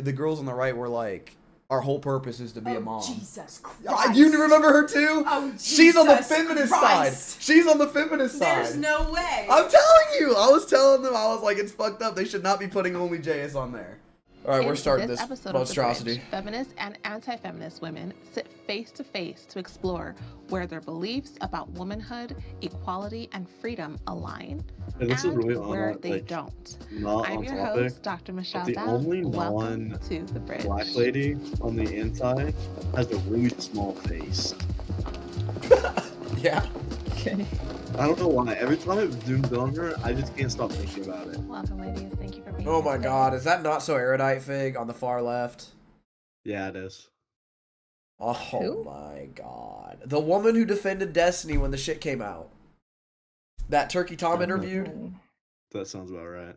the girls on the right were like, our whole purpose is to be a mom. Jesus Christ. You remember her too? Oh, Jesus She's on the feminist Christ. side. She's on the feminist side. There's no way. I'm telling you. I was telling them, I was like, it's fucked up. They should not be putting only JS on there. All right, we're starting this episode monstrosity. Of The Bridge, feminist and anti-feminist women sit face to face to explore where their beliefs about womanhood, equality, and freedom align, and this is really where not, they like, don't. not I'm on your topic, host, Dr. Michelle the Dow. only Welcome to The Bridge. black lady on the inside has a really small face. Yeah. Okay. I don't know why. Every time it zooms in on her, I just can't stop thinking about it. Welcome, ladies. Thank you for being Oh here my today. god, is that not so erudite fig on the far left? Yeah, it is. Oh Who? my god. The woman who defended Destiny when the shit came out. That Turkey Tom interviewed. That sounds about right.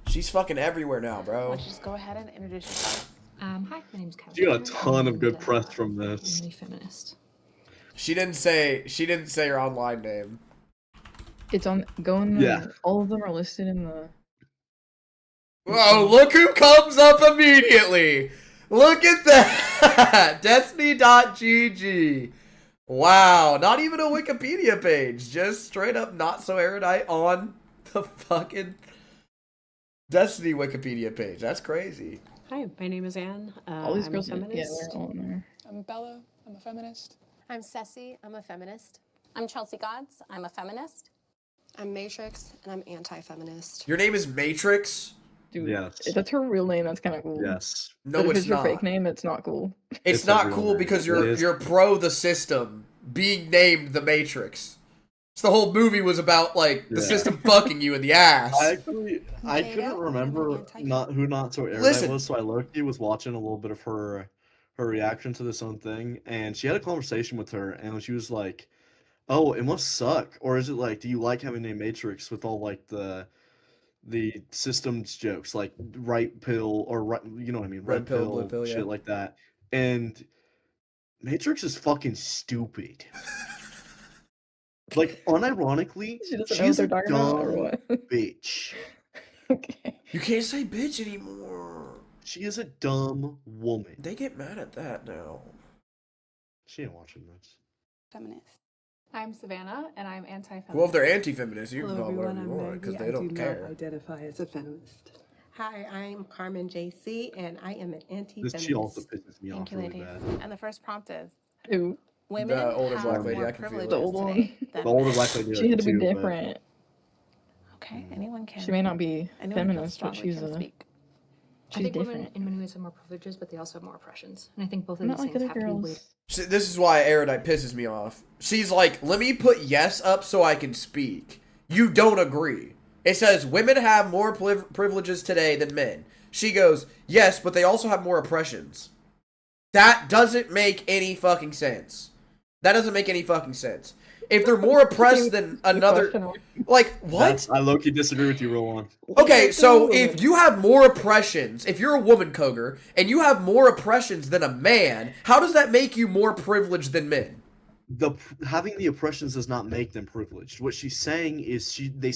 She's fucking everywhere now, Why bro. don't you just go ahead and introduce yourself? Hi, my name's Kelly. She got a ton of good press from this. I'm a feminist. She didn't say her online name. It's on. Go in the. Yeah. All of them are listed in the. Oh, look who comes up immediately. Look at that. Destiny.gg. Wow, not even a Wikipedia page. Just straight up not so erudite on the fucking Destiny Wikipedia page. That's crazy. Hi, my name is Anne. All these I'm girls a are. Yeah, feminist. they're all in there. I'm Bella. I'm a feminist. I'm Ceci. I'm a feminist. I'm Chelsea Gods. I'm a feminist. I'm Matrix, and I'm anti-feminist. Your name is Matrix? Dude, Yes. if that's her real name, that's kind of cool. Yes. No, But if it's it's your not. fake name, it's not cool. It's It's a not real cool name. because It is. you're pro the system being named the Matrix. So the whole movie was about like the Yeah. system fucking you in the ass. I Jada, couldn't remember anti- not so erudite Listen. was, so I low-key was watching a little bit of her reaction to this own thing, and she had a conversation with her, and she was like, "Oh, it must suck, or is it like, do you like having a Matrix with all like the systems jokes, like right pill or right, you know what I mean, Red pill, blue pill, shit yeah. like that." And Matrix is fucking stupid. Like, unironically, She doesn't know what she's they're a talking about, or dumb what? bitch. Okay. You can't say bitch anymore. She is a dumb woman. They get mad at that now. She ain't watching this. Feminist. I'm Savannah, and I'm anti-feminist. Well, if they're anti-feminist, you can Hello, call it everyone. whatever you I'm want because Maggie. they I don't do care. not identify as a feminist. Hi, I'm Carmen JC, and I am an anti-feminist. This she also pisses me Thank off you, really ladies. bad. And the first prompt is, Ooh, women The older have black lady, more I can feel it. privileges The old one. today than The older men. black lady she had to be too, but different. Okay, anyone can. She may not be anyone feminist, but strongly she's can a. speak. I She's think women different. in many ways have more privileges, but they also have more oppressions. And I think both of Not these like things other have to be weighed. girls. See, this is why erudite pisses me off. She's like, let me put yes up so I can speak. You don't agree. It says women have more privileges today than men. She goes, yes, but they also have more oppressions. That doesn't make any fucking sense. That doesn't make any fucking sense. If they're more oppressed than another, like, what? I low-key disagree with you, Rowan. Okay, so if you have more oppressions, if you're a woman, Koger, and you have more oppressions than a man, how does that make you more privileged than men? Having the oppressions does not make them privileged. What she's saying is they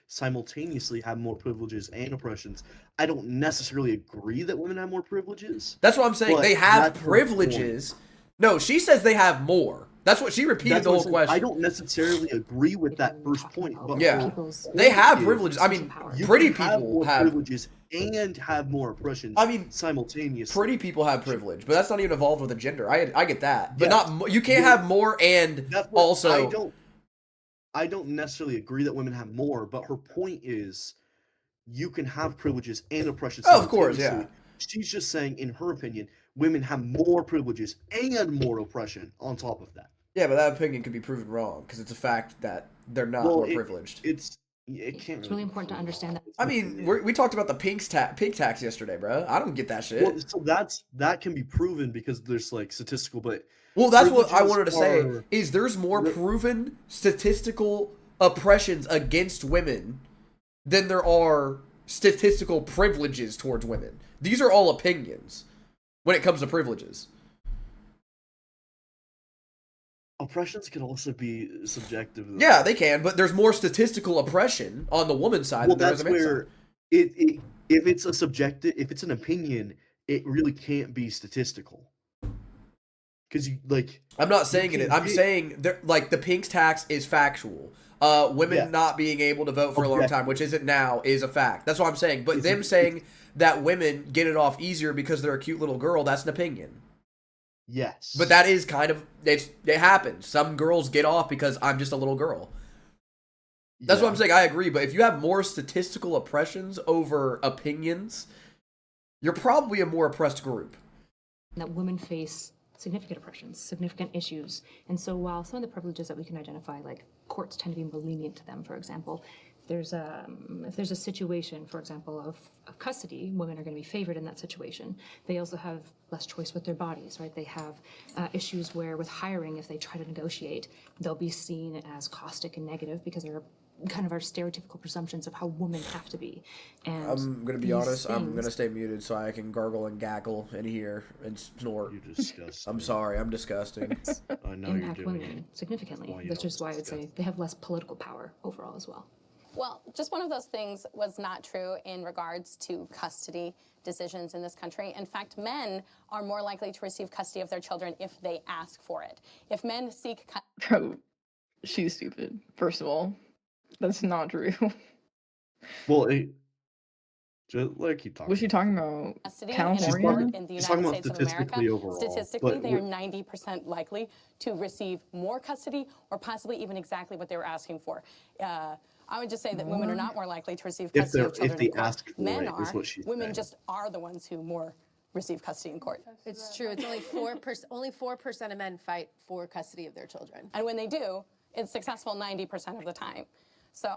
simultaneously have more privileges and oppressions. I don't necessarily agree that women have more privileges. That's what I'm saying. But They have that's her privileges. No, she says they have more. That's what she repeated That's the what whole I'm saying. question. I don't necessarily agree with that first point, but Yeah. her People's They have point privileges. I mean, power. you pretty can have people more have. privileges and have more oppressions. I mean, simultaneously. pretty people have privilege, but that's not even involved with a gender. I get that, but Yes. not. You can't have more and That's what- also. I don't necessarily agree that women have more, but her point is you can have privileges and oppressions. Oh, of course, simultaneously. She's just saying, in her opinion, women have more privileges and more oppression on top of that. Yeah, but that opinion could be proven wrong because it's a fact that they're not Well, more privileged. It can't. It's really important to understand that. I mean, we talked about the pink tax yesterday, bro. I don't get that shit. Well, so that can be proven because there's like statistical, but Well, that's what I privileges wanted to say, are- is there's more proven statistical oppressions against women than there are statistical privileges towards women. These are all opinions when it comes to privileges. oppressions can also be subjective. Though. Yeah, they can, but there's more statistical oppression on the woman's side Well, than there is that's on the man's where side. if it's a subjective, if it's an opinion, it really can't be statistical. Because you like, I'm not saying can it. I'm get- saying like the Pink's tax is factual. Women Yes. not being able to vote for a long time, Objective. which isn't now, is a fact. That's what I'm saying. But It's- them saying that women get it off easier because they're a cute little girl, that's an opinion. yes, But that is kind of it happens. Some girls get off because I'm just a little girl. That's what I'm saying. I agree. But if you have more statistical oppressions over opinions, you're probably a more oppressed group. That women face significant oppressions, significant issues. And so while some of the privileges that we can identify, like courts tend to be more lenient to them, for example, if there's a situation, for example, of custody, women are going to be favored in that situation. They also have less choice with their bodies, right? They have issues where with hiring, if they try to negotiate, they'll be seen as caustic and negative because they're kind of our stereotypical presumptions of how women have to be. And I'm gonna be these honest. I'm things- gonna stay muted so I can gargle and gaggle in here and snort. You're disgusting. I'm sorry. I'm disgusting. I know you're impact doing women it. significantly, Why you which don't is why I would say discuss. they have less political power overall as well. Well, just one of those things was not true in regards to custody decisions in this country. In fact, men are more likely to receive custody of their children if they ask for it. If men seek Bro, she's stupid. First of all, that's not true. Well, just let keep talking. What's she talking about? custody in California? court in the She's talking United about States of statistically America, overall, statistically, but they are what- 90% likely to receive more custody or possibly even exactly what they were asking for. I would just say that women are not more likely to receive If custody they're- of children if they in court. ask for Men it, are. is what she's Women saying. just are the ones who more receive custody in court. It's true. It's only 4%. Only 4% of men fight for custody of their children. And when they do, it's successful 90% of the time. So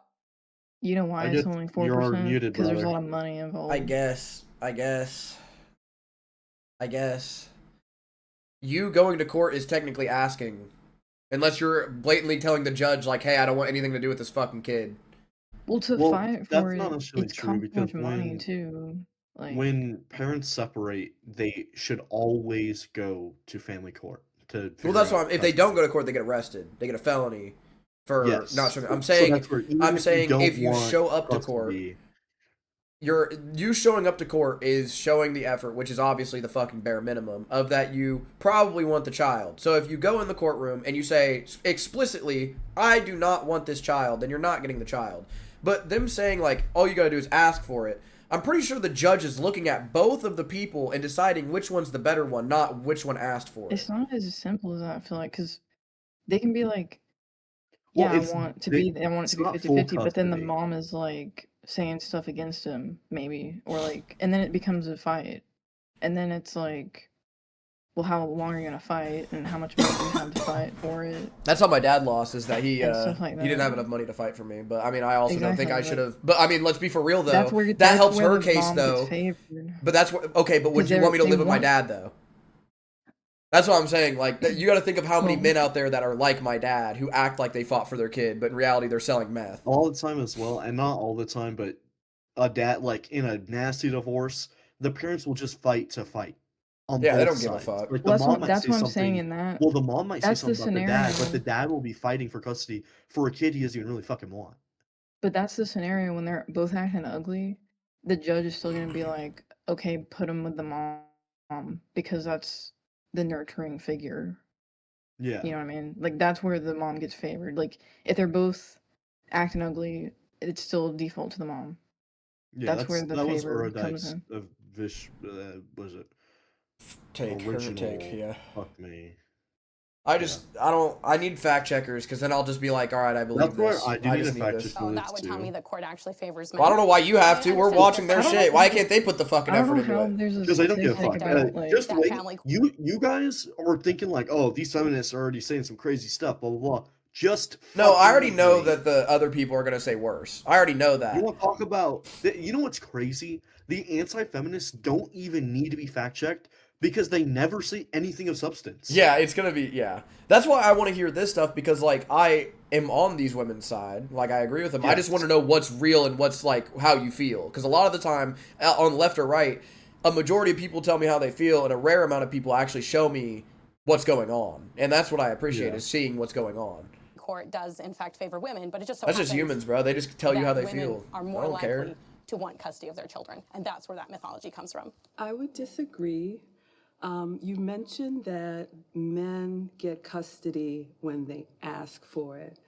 You know why I it's get- only you're 4%? muted, Because there's a brother. lot of money involved. I guess. You going to court is technically asking. Unless you're blatantly telling the judge, like, hey, I don't want anything to do with this fucking kid. Well, to Well, fight that's for not it, necessarily it's true cost so much because money when- too. Like, When parents separate, they should always go to family court to. Well, figure that's out why if they custody. don't go to court, they get arrested. They get a felony for Yes. not showing. I'm So saying, that's where even I'm if saying don't if you want show up to court, custody- you showing up to court is showing the effort, which is obviously the fucking bare minimum of that you probably want the child. So if you go in the courtroom and you say explicitly, I do not want this child, then you're not getting the child. But them saying like, all you gotta do is ask for it, I'm pretty sure the judge is looking at both of the people and deciding which one's the better one, not which one asked for it. it's not as simple as that, I feel like, because they can be like, Well, yeah, it's- I want it to they- be it's not 50-50, full but then the custody. mom is like saying stuff against him, maybe, or like, and then it becomes a fight, and then it's like, well, how long are you gonna fight, and how much money do you have to fight for it? That's how my dad lost, is that he And stuff like he didn't that. have enough money to fight for me. But I mean, I also don't think I Exactly, should have. But I mean, let's be for real though. That's where that that's helps where her the case mom gets though. favored. But that's what okay. But would 'Cause you want me to they live with my want- dad though? That's what I'm saying. Like you got to think of how many Well- men out there that are like my dad who act like they fought for their kid, but in reality they're selling meth. all the time as well, and not all the time, but a dad like in a nasty divorce, the parents will just fight to fight. On Yeah, they both don't give a sides. fuck. Like, Well, the mom might that's say what I'm saying something- in that. Well, the mom might say That's the something about the dad, but the scenario. dad will be fighting for custody for a kid he doesn't even really fucking want. But that's the scenario when they're both acting ugly. The judge is still gonna be like, okay, put him with the mom because that's the nurturing figure. Yeah. You know what I mean? Like that's where the mom gets favored. Like if they're both acting ugly, it's still default to the mom. Yeah, that's where the that was favor comes Erudite's in. of Vish. Was it Take her original? take, yeah. Fuck me. I need fact checkers because then I'll just be like, all right, I believe That's where this. I do need just a fact this. check. oh, this that would tell too. me the court actually favors men. Well, I don't know why you have to. We're understand watching their that- shit. Why can't they put the fucking I effort don't know into how it? there's a Because they don't give a statistic fuck. about like Just that wait. family- You guys are thinking like, oh, these feminists are already saying some crazy stuff. Blah blah blah. Just No, I already fucking know wait. that the other people are gonna say worse. I already know that. You want to talk about? You know what's crazy? The anti-feminists don't even need to be fact-checked because they never say anything of substance. Yeah, it's gonna be That's why I want to hear this stuff because like I am on these women's side. Like I agree with them. I just Yes. want to know what's real and what's like how you feel. Because a lot of the time on left or right, a majority of people tell me how they feel, and a rare amount of people actually show me what's going on. And that's what I appreciate Yeah. is seeing what's going on. Court does in fact favor women, but it just so That's just happens humans, bro. They just tell you that how they women feel. are I more don't likely care. to want custody of their children. And that's where that mythology comes from. I would disagree. You mentioned that men get custody when they ask for it,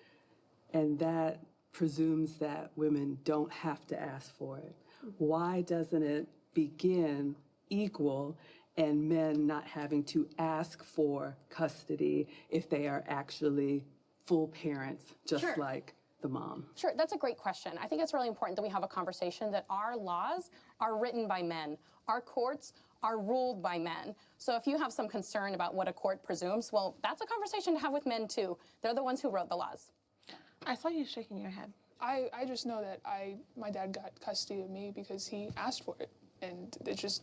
and that presumes that women don't have to ask for it. Why doesn't it begin equal and men not having to ask for custody if they are actually full parents, just Sure. like the mom? Sure, that's a great question. I think it's really important that we have a conversation that our laws are written by men. Our courts are ruled by men. So if you have some concern about what a court presumes, well, that's a conversation to have with men too. They're the ones who wrote the laws. I saw you shaking your head. I just know that my dad got custody of me because he asked for it. And it's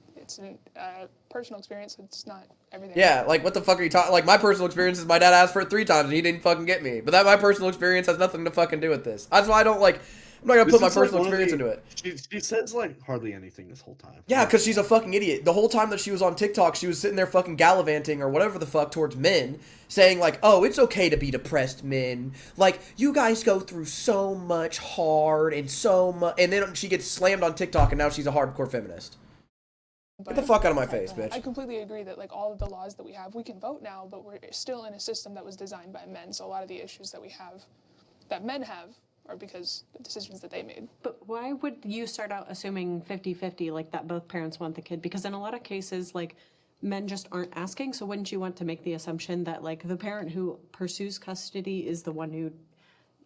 a personal experience. It's not everything. Yeah, like what the fuck are you talking? Like my personal experience is my dad asked for it 3 times and he didn't fucking get me. But that my personal experience has nothing to fucking do with this. That's why I don't like. I'm not gonna put my personal experience into it. She says like hardly anything this whole time. Yeah, because she's a fucking idiot. The whole time that she was on TikTok, she was sitting there fucking gallivanting or whatever the fuck towards men, saying like, oh, it's okay to be depressed, men. Like, you guys go through so much hard and so much. And then she gets slammed on TikTok and now she's a hardcore feminist. Get the fuck out of my face, bitch. I completely agree that like all of the laws that we have, we can vote now, but we're still in a system that was designed by men. So a lot of the issues that we have, that men have, are because the decisions that they made. But why would you start out assuming 50-50, like that both parents want the kid? Because in a lot of cases, like, men just aren't asking, so wouldn't you want to make the assumption that, like, the parent who pursues custody is the one who,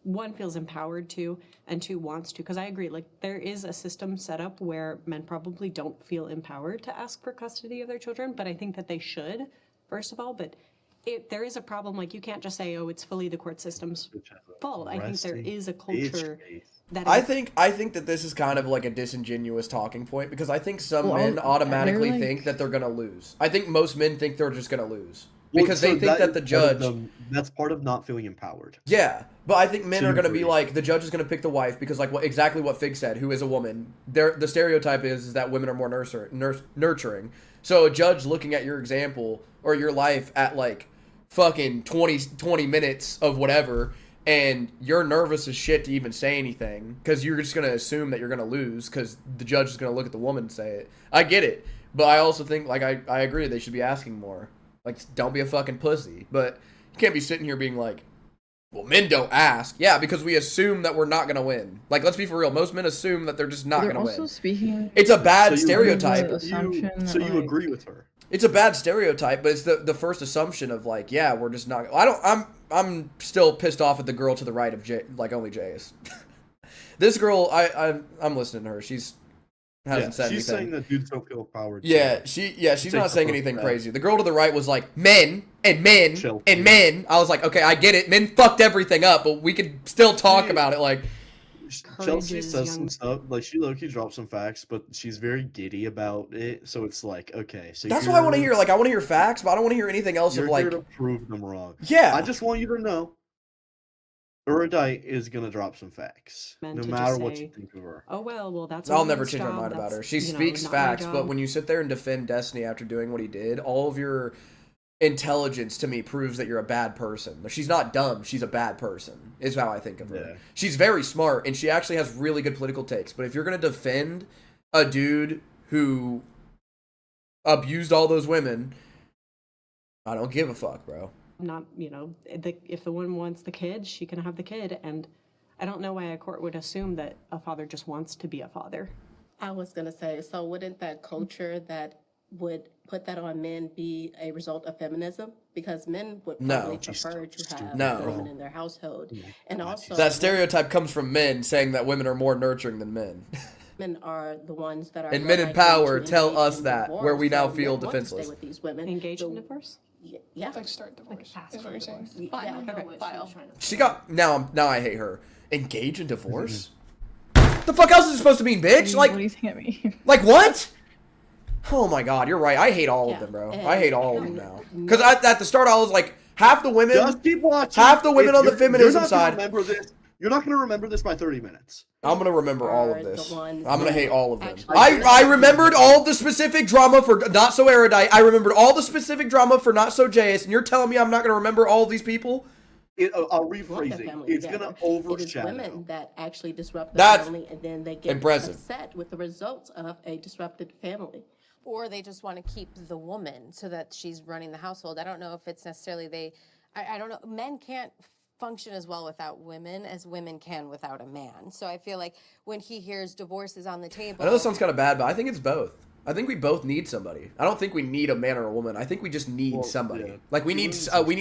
one, feels empowered to, and 2, wants to? Because I agree, like, there is a system set up where men probably don't feel empowered to ask for custody of their children, but I think that they should, first of all, but there is a problem, like, you can't just say, oh, it's fully the court system's fault. I think there is a culture that I think that this is kind of like a disingenuous talking point because I think some men automatically think that they're gonna lose. I think most men think they're just gonna lose because they think that the judge. That's part of not feeling empowered. Yeah, but I think men are gonna be like the judge is gonna pick the wife because like exactly what Fig said, who is a woman. The stereotype is that women are more nurturing. So a judge looking at your example or your life at like fucking 20 minutes of whatever, and you're nervous as shit to even say anything because you're just going to assume that you're going to lose because the judge is going to look at the woman and say it. I get it. But I also think, like, I agree they should be asking more. Like, don't be a fucking pussy. But you can't be sitting here being like, well, men don't ask. Yeah, because we assume that we're not going to win. Like, let's be for real. Most men assume that they're just not going to win. Speaking. It's a bad stereotype. So you agree with her? It's a bad stereotype, but it's the first assumption of like, yeah, we're just not. I'm still pissed off at the girl to the right of Jay, like only Jay is. This girl, I'm listening to her. She's hasn't said anything. She's saying that dudes don't feel empowered. Yeah, she's not saying anything crazy. The girl to the right was like men and men and men. I was like, okay, I get it. Men fucked everything up, but we could still talk about it. Like, Chelsea says some stuff, like she low-key drops some facts, but she's very giddy about it. So it's like, okay, so that's what I want to hear. Like, I want to hear facts, but I don't want to hear anything else you're of like here to prove them wrong. Yeah, I just want you to know, Erudite is gonna drop some facts, no matter what you think of her. Oh well, that's. I'll never change my mind about her. She speaks facts, but when you sit there and defend Destiny after doing what he did, all of your intelligence to me proves that you're a bad person. She's not dumb, she's a bad person, is how I think of her. Yeah. She's very smart, and she actually has really good political takes, but if you're going to defend a dude who abused all those women, I don't give a fuck, bro. Not, if the woman wants the kid, she can have the kid, and I don't know why a court would assume that a father just wants to be a father. I was going to say, so wouldn't that culture that would put that on men be a result of feminism? Because men would probably prefer to have women in their household. And also that stereotype comes from men saying that women are more nurturing than men. Men are the ones that are, and men in power tell us that, where we now feel defenseless. Stay with these women. Engage in divorce? Yeah. Like start divorce. Is what you're saying. File. She got now I hate her. Engage in divorce? The fuck else is it supposed to mean, bitch? Like, what do you think it means? Like what? Oh my god, you're right. I hate all of them, bro. I hate all of them now. Because at the start, I was like, half the women, just keep watching. Half the women on the feminism side. Remember this. You're not going to remember this by 30 minutes. I'm going to remember all of this. I'm going to hate all of them. I remembered all the specific drama for Not So Erudite. I remembered all the specific drama for Not So JS. And you're telling me I'm not going to remember all of these people? I'll want rephrase their it. family It's together. gonna It is overshadow. women that actually disrupt the That's family, and then they get impressive. upset with the results of a disrupted family. Or they just want to keep the woman so that she's running the household. I don't know if it's necessarily I don't know. Men can't function as well without women as women can without a man. So I feel like when he hears divorce is on the table. I know this sounds kind of bad, but I think it's both. I think we both need somebody. I don't think we need a man or a woman. I think we just need somebody. Yeah. Like we need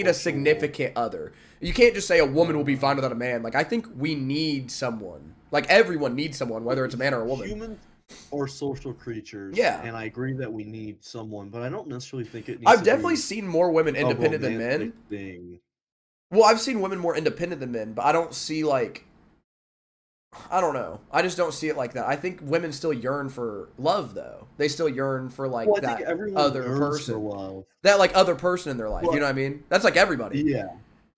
a significant other. You can't just say a woman will be fine without a man. Like I think we need someone. Like everyone needs someone, whether it's a man or a woman. Humans are social creatures. Yeah. And I agree that we need someone, but I don't necessarily think it needs I've to definitely be seen more women a independent than men. romantic thing. Well, I've seen women more independent than men, but I don't see like I don't know. I just don't see it like that. I think women still yearn for love, though. They still yearn for like Well, I that think everyone other yearns person, for love. that like other person in their life. Well, You know what I mean? That's like everybody. Yeah.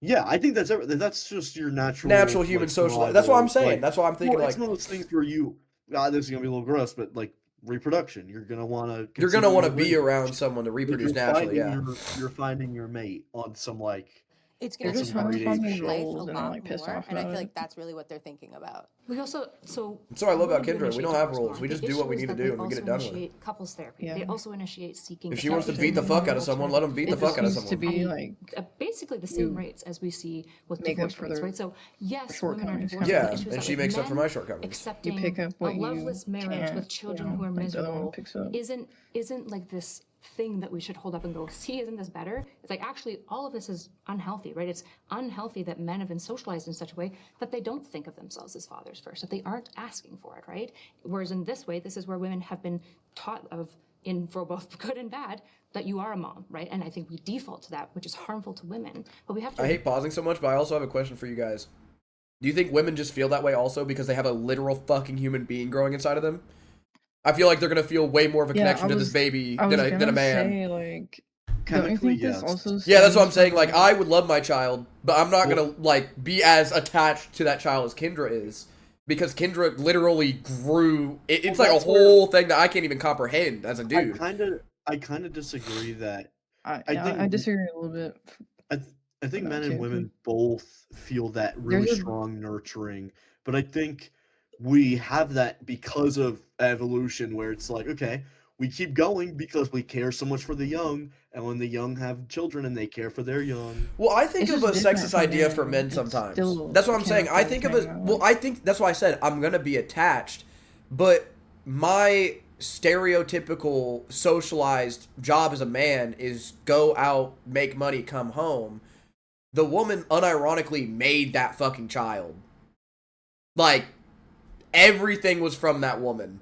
Yeah, I think that's just your Natural human like, social life. That's what I'm survival. saying. That's why I'm thinking Well, like it's one of those things where you, this is gonna be a little gross, but like reproduction, you're gonna want to. you're gonna want to be around someone to reproduce naturally. Yeah. You're finding your mate on some like. It's going to Just change how your many life a roles and lot like piss more, off and I feel about like that's really what they're thinking about. We also That's what I love about women Kendra. We don't initiate have divorce rules. more. We The just do what we issue need is to that do they and we get it also done with. initiate couples therapy. Yeah. They also initiate seeking. If she wants to therapy. beat the fuck out of someone, let them beat the It fuck just out of needs to someone. be like Basically the same you rates as we see with make up divorce for rates, their right? So yes, women are shortcomings, divorcing. Yeah, The issue is and that she with makes up for men, my shortcomings. accepting pick up what a you loveless marriage can't, with children you know, who are like the other one miserable picks up. isn't like this thing that we should hold up and go, see, isn't this better? It's like actually all of this is unhealthy, right? It's unhealthy that men have been socialized in such a way that they don't think of themselves as fathers first, that they aren't asking for it, right? Whereas in this way, this is where women have been taught for both good and bad, that you are a mom, right? And I think we default to that, which is harmful to women. But we have to. I hate pausing so much, but I also have a question for you guys. Do you think women just feel that way also because they have a literal fucking human being growing inside of them? I feel like they're gonna feel way more of a connection to this baby than a man. Say, like, don't you Chemically, think this yes. also Yeah, that's what I'm stems saying. from, Like, I would love my child, but I'm not gonna like be as attached to that child as Kendra is, because Kendra literally grew. It's Well, like a that's where- whole thing that I can't even comprehend as a dude. I kind of disagree that I think disagree a little bit. I think about men and too. women both feel that really There's a- strong nurturing, but I think we have that because of evolution, where it's like, okay, we keep going because we care so much for the young, and when the young have children and they care for their young. Well, I think It's of a just different sexist for idea men. for men It's sometimes. still That's what I'm saying. I think of a chemical well. thing, I think that's why I said I'm gonna be attached, but my stereotypical socialized job as a man is go out, make money, come home. The woman unironically made that fucking child. Like, everything was from that woman.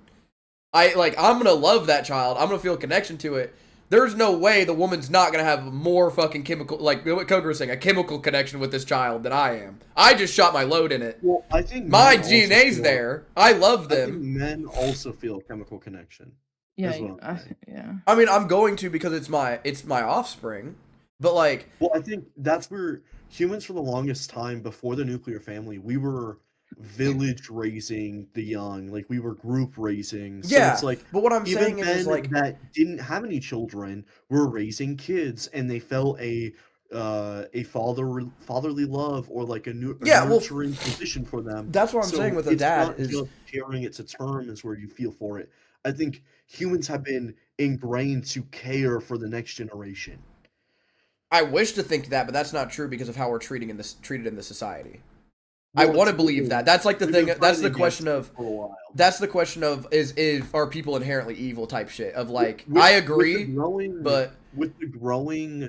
I'm gonna love that child. I'm gonna feel a connection to it. There's no way the woman's not gonna have more fucking chemical, like what Coker was saying, a chemical connection with this child than I am. I just shot my load in it. Well, I think My men also DNA's feel- there. I love I think them. men also feel chemical connection. Yeah, is what I'm saying. yeah. I mean, I'm going to because it's my offspring. But like, Well, I think that's where humans, for the longest time before the nuclear family, we were village raising the young, like we were group raising. So yeah. it's like But what I'm even saying men is like, that didn't have any children were raising kids, and they felt a fatherly love or like a Yeah, well, nurturing position for them. that's what I'm So saying with a it's dad not is just carrying it to term is where you feel for it. I think humans have been ingrained to care for the next generation. I wish to think that, but that's not true because of how we're treated in this society. I Well, want to it's- believe that. That's like the we've thing. been That's the fighting question against of. it for a while. That's the question of is are people inherently evil type shit of like With- I with the agree, growing- but with the growing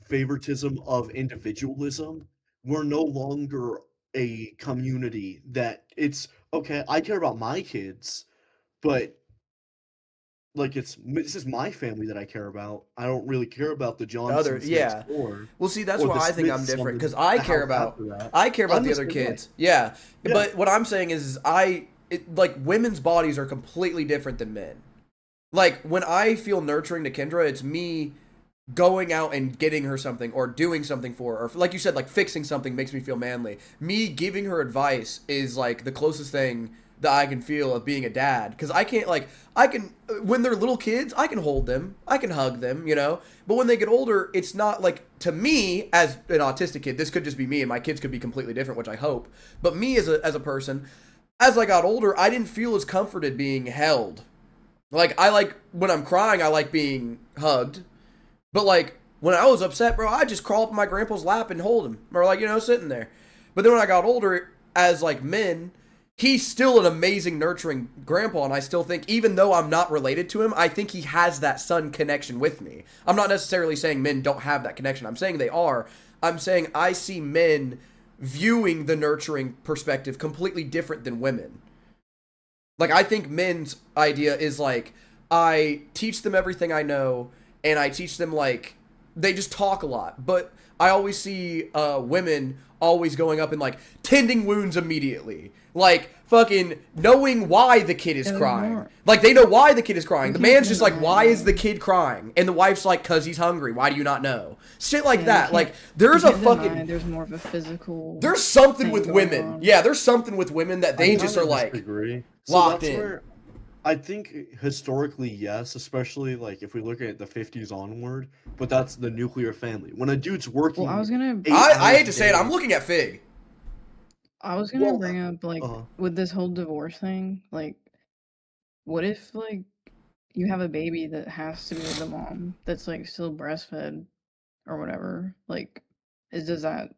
favoritism of individualism, we're no longer a community that it's okay. I care about my kids, but like this is my family that I care about. I don't really care about the Johnsons yeah. next door. well, see, that's or why the I think I'm Smiths different on because the I care house about after that. the I'm the other same way. kids. Yeah. Yeah. But what I'm saying is like women's bodies are completely different than men. Like when I feel nurturing to Kendra, it's me going out and getting her something or doing something for her, or like you said, like fixing something makes me feel manly. Me giving her advice is like the closest thing that I can feel of being a dad. Because I can't, like, when they're little kids, I can hold them, I can hug them, you know? But when they get older, it's not, like, to me, as an autistic kid, this could just be me, and my kids could be completely different, which I hope. But me as a person, as I got older, I didn't feel as comforted being held. Like, when I'm crying, I like being hugged. But, like, when I was upset, bro, I just crawl up in my grandpa's lap and hold him. Or, like, you know, sitting there. But then when I got older, as, like, men, he's still an amazing, nurturing grandpa. And I still think, even though I'm not related to him, I think he has that son connection with me. I'm not necessarily saying men don't have that connection. I'm saying they are. I'm saying I see men viewing the nurturing perspective completely different than women. Like, I think men's idea is, like, I teach them everything I know, and I teach them, like, they just talk a lot. But I always see women always going up and, like, tending wounds immediately. Like, fucking knowing why the kid is crying. Like, they know why the kid is crying. The man's just like, why is the kid crying? And the wife's like, 'cause he's hungry. Why do you not know? Shit like that. Like, there's a fucking... There's more of a physical... There's something with women. Yeah, there's something with women that they just are, like, locked in. Where I think historically, yes, especially, like, if we look at the 50s onward, but that's the nuclear family. When a dude's working... Well, I was gonna... I hate to say it, I'm looking at Fig. I was gonna bring up, like, with this whole divorce thing, like, what if, like, you have a baby that has to be with the mom that's, like, still breastfed or whatever? Like, is that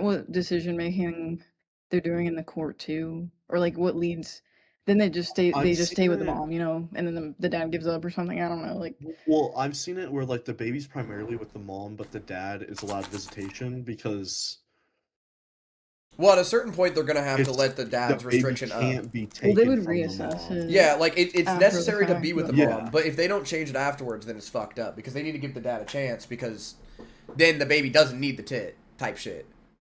what decision making they're doing in the court too? Or, like, what leads... Then they just stay with the mom, you know, and then the dad gives up or something. I don't know, like... Well, I've seen it where, like, the baby's primarily with the mom, but the dad is allowed visitation because... Well, at a certain point, they're going to have to let the dad's restriction up. Well, they would reassess it. Yeah, like, it's necessary to be with the mom, but if they don't change it afterwards, then it's fucked up, because they need to give the dad a chance, because then the baby doesn't need the tit, type shit.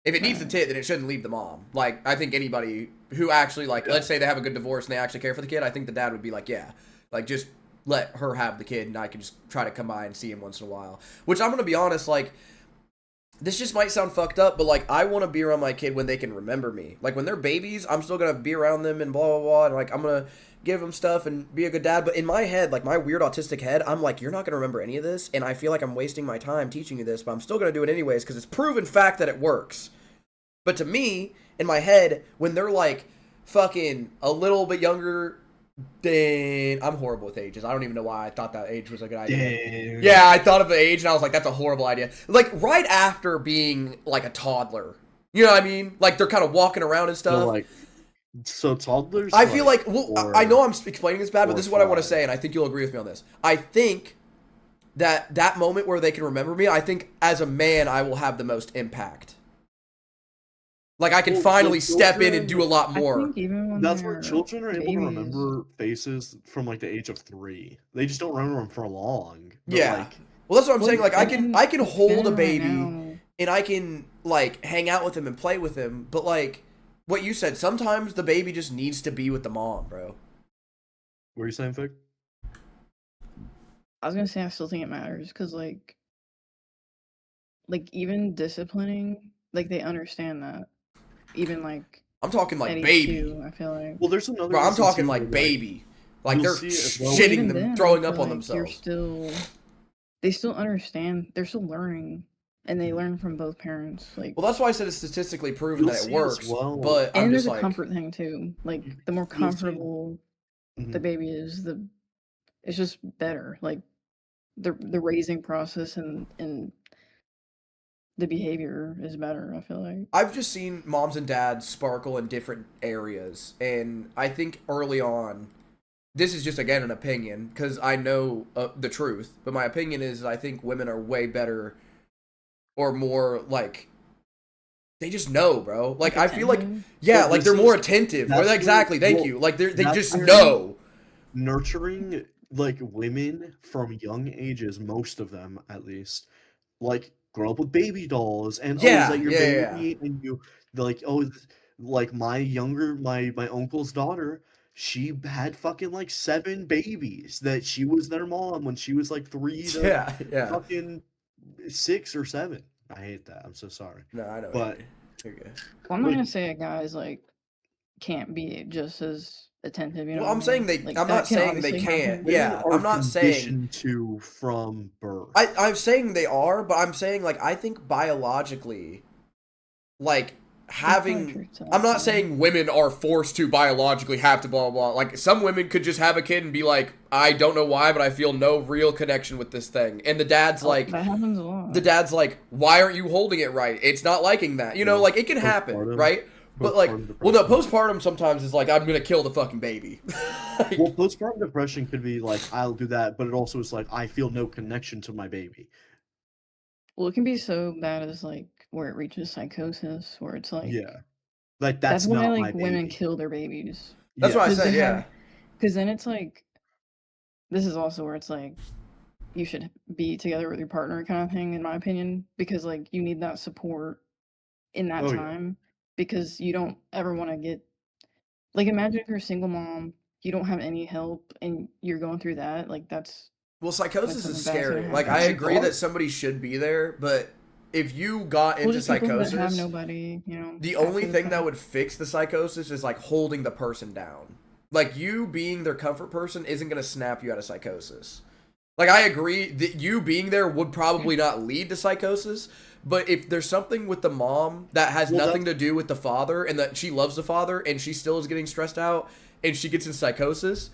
If it needs the tit, then it shouldn't leave the mom. Like, I think anybody who actually, like, let's say they have a good divorce and they actually care for the kid, I think the dad would be like, yeah, like, just let her have the kid, and I can just try to come by and see him once in a while. Which, I'm going to be honest, like, this just might sound fucked up, but, like, I want to be around my kid when they can remember me. Like, when they're babies, I'm still going to be around them and blah, blah, blah, and, like, I'm going to give them stuff and be a good dad. But in my head, like, my weird autistic head, I'm like, you're not going to remember any of this, and I feel like I'm wasting my time teaching you this, but I'm still going to do it anyways, because it's proven fact that it works. But to me, in my head, when they're, like, fucking a little bit younger... Dang, I'm horrible with ages. I don't even know why I thought that age was a good idea. Dang. Yeah, I thought of the age and I was like, that's a horrible idea. Like, right after being, like, a toddler. You know what I mean? Like, they're kind of walking around and stuff. So toddlers? I feel like, well, I know I'm explaining this bad, but this is what I want to say, and I think you'll agree with me on this. I think that moment where they can remember me, I think as a man, I will have the most impact. Like, I can finally step in and do a lot more. That's where children are able to remember faces from, like, the age of 3. They just don't remember them for long. Yeah. Like, well, that's what I'm saying. Like, I can hold a baby, and I can, like, hang out with him and play with him. But, like, what you said, sometimes the baby just needs to be with the mom, bro. What were you saying, Fig? I was gonna say I still think it matters, because, like, even disciplining, like, they understand that. Even, like, I'm talking like baby. Too, I feel like. Well, there's another. Bro, I'm talking like baby. Like they're shitting them, then, throwing up on themselves. They still understand. They're still learning, and they learn from both parents. Like, well, that's why I said it's statistically proven that it works. But and there's a comfort thing too. Like, the more comfortable the baby is, it's just better. Like, the raising process and the behavior is better, I feel like. I've just seen moms and dads sparkle in different areas, and I think early on, this is just, again, an opinion, because I know the truth, but my opinion is I think women are way better or more, like, they just know, bro. Like, I feel like, yeah, like, they're more attentive. Exactly, thank you. Like, they just know. Nurturing, like, women from young ages, most of them, at least, like, grow up with baby dolls and your baby and you like like my uncle's daughter, she had fucking like 7 babies that she was their mom when she was like 3 to fucking 6 or 7. I hate that. I'm so sorry. No, I know. But well, I'm not gonna say it, guys. Like, can't be just as attentive, you know Well, what I'm I saying mean? they. Like, I'm that not can saying they obviously can't. happen. Women Yeah, are I'm not saying. conditioned to from birth. I'm saying they are, but I'm saying like I think biologically, like That's probably having. true too, I'm not yeah. saying women are forced to biologically have to blah blah blah. Like some women could just have a kid and be like, I don't know why, but I feel no real connection with this thing, and the dad's Oh, like. that happens a lot. The dad's like, why aren't you holding it right? It's not liking that. You know, Yeah. like, it can happen, Postpartum. right? But, like, Postpartum well, no, depression. postpartum sometimes is like, I'm going to kill the fucking baby. Well, postpartum depression could be like, I'll do that, but it also is like, I feel no connection to my baby. Well, it can be so bad as like where it reaches psychosis, where it's like Yeah. Like, that's that's why not like my women baby. kill their babies. That's what I Yeah. said, yeah. Because then it's like this is also where it's like you should be together with your partner kind of thing, in my opinion, because like you need that support in that Oh, yeah. time because you don't ever want to get like imagine if you're a single mom, you don't have any help and you're going through that, like that's Well, when psychosis something is bad's gonna scary. Like, happen. I agree that somebody should be there, but if you got Well, into just people that have psychosis, nobody, you know. the after only the thing that fact. would fix the psychosis is, like, holding the person down. Like, you being their comfort person isn't going to snap you out of psychosis. Like, I agree that you being there would probably not lead to psychosis, but if there's something with the mom that has Well, nothing to do with the father and that she loves the father and she still is getting stressed out and she gets in psychosis,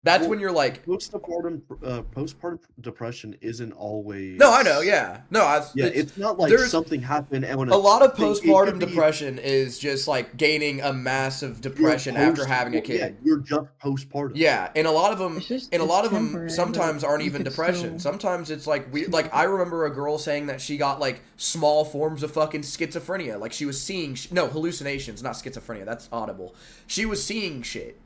that's Well, when you're like, postpartum depression isn't always. no, I know, yeah. No, Yeah, it's not like there's something happened and when a lot of it could postpartum be- depression is just like gaining a massive you're depression after post- having a well, yeah, kid. you're just postpartum. Yeah, and a lot of them, It's and a it's lot of them temporary, sometimes but aren't you even could depression. still- Sometimes it's like we, like I remember a girl saying that she got like small forms of fucking schizophrenia, like she was seeing no hallucinations, not schizophrenia. That's audible. She was seeing shit.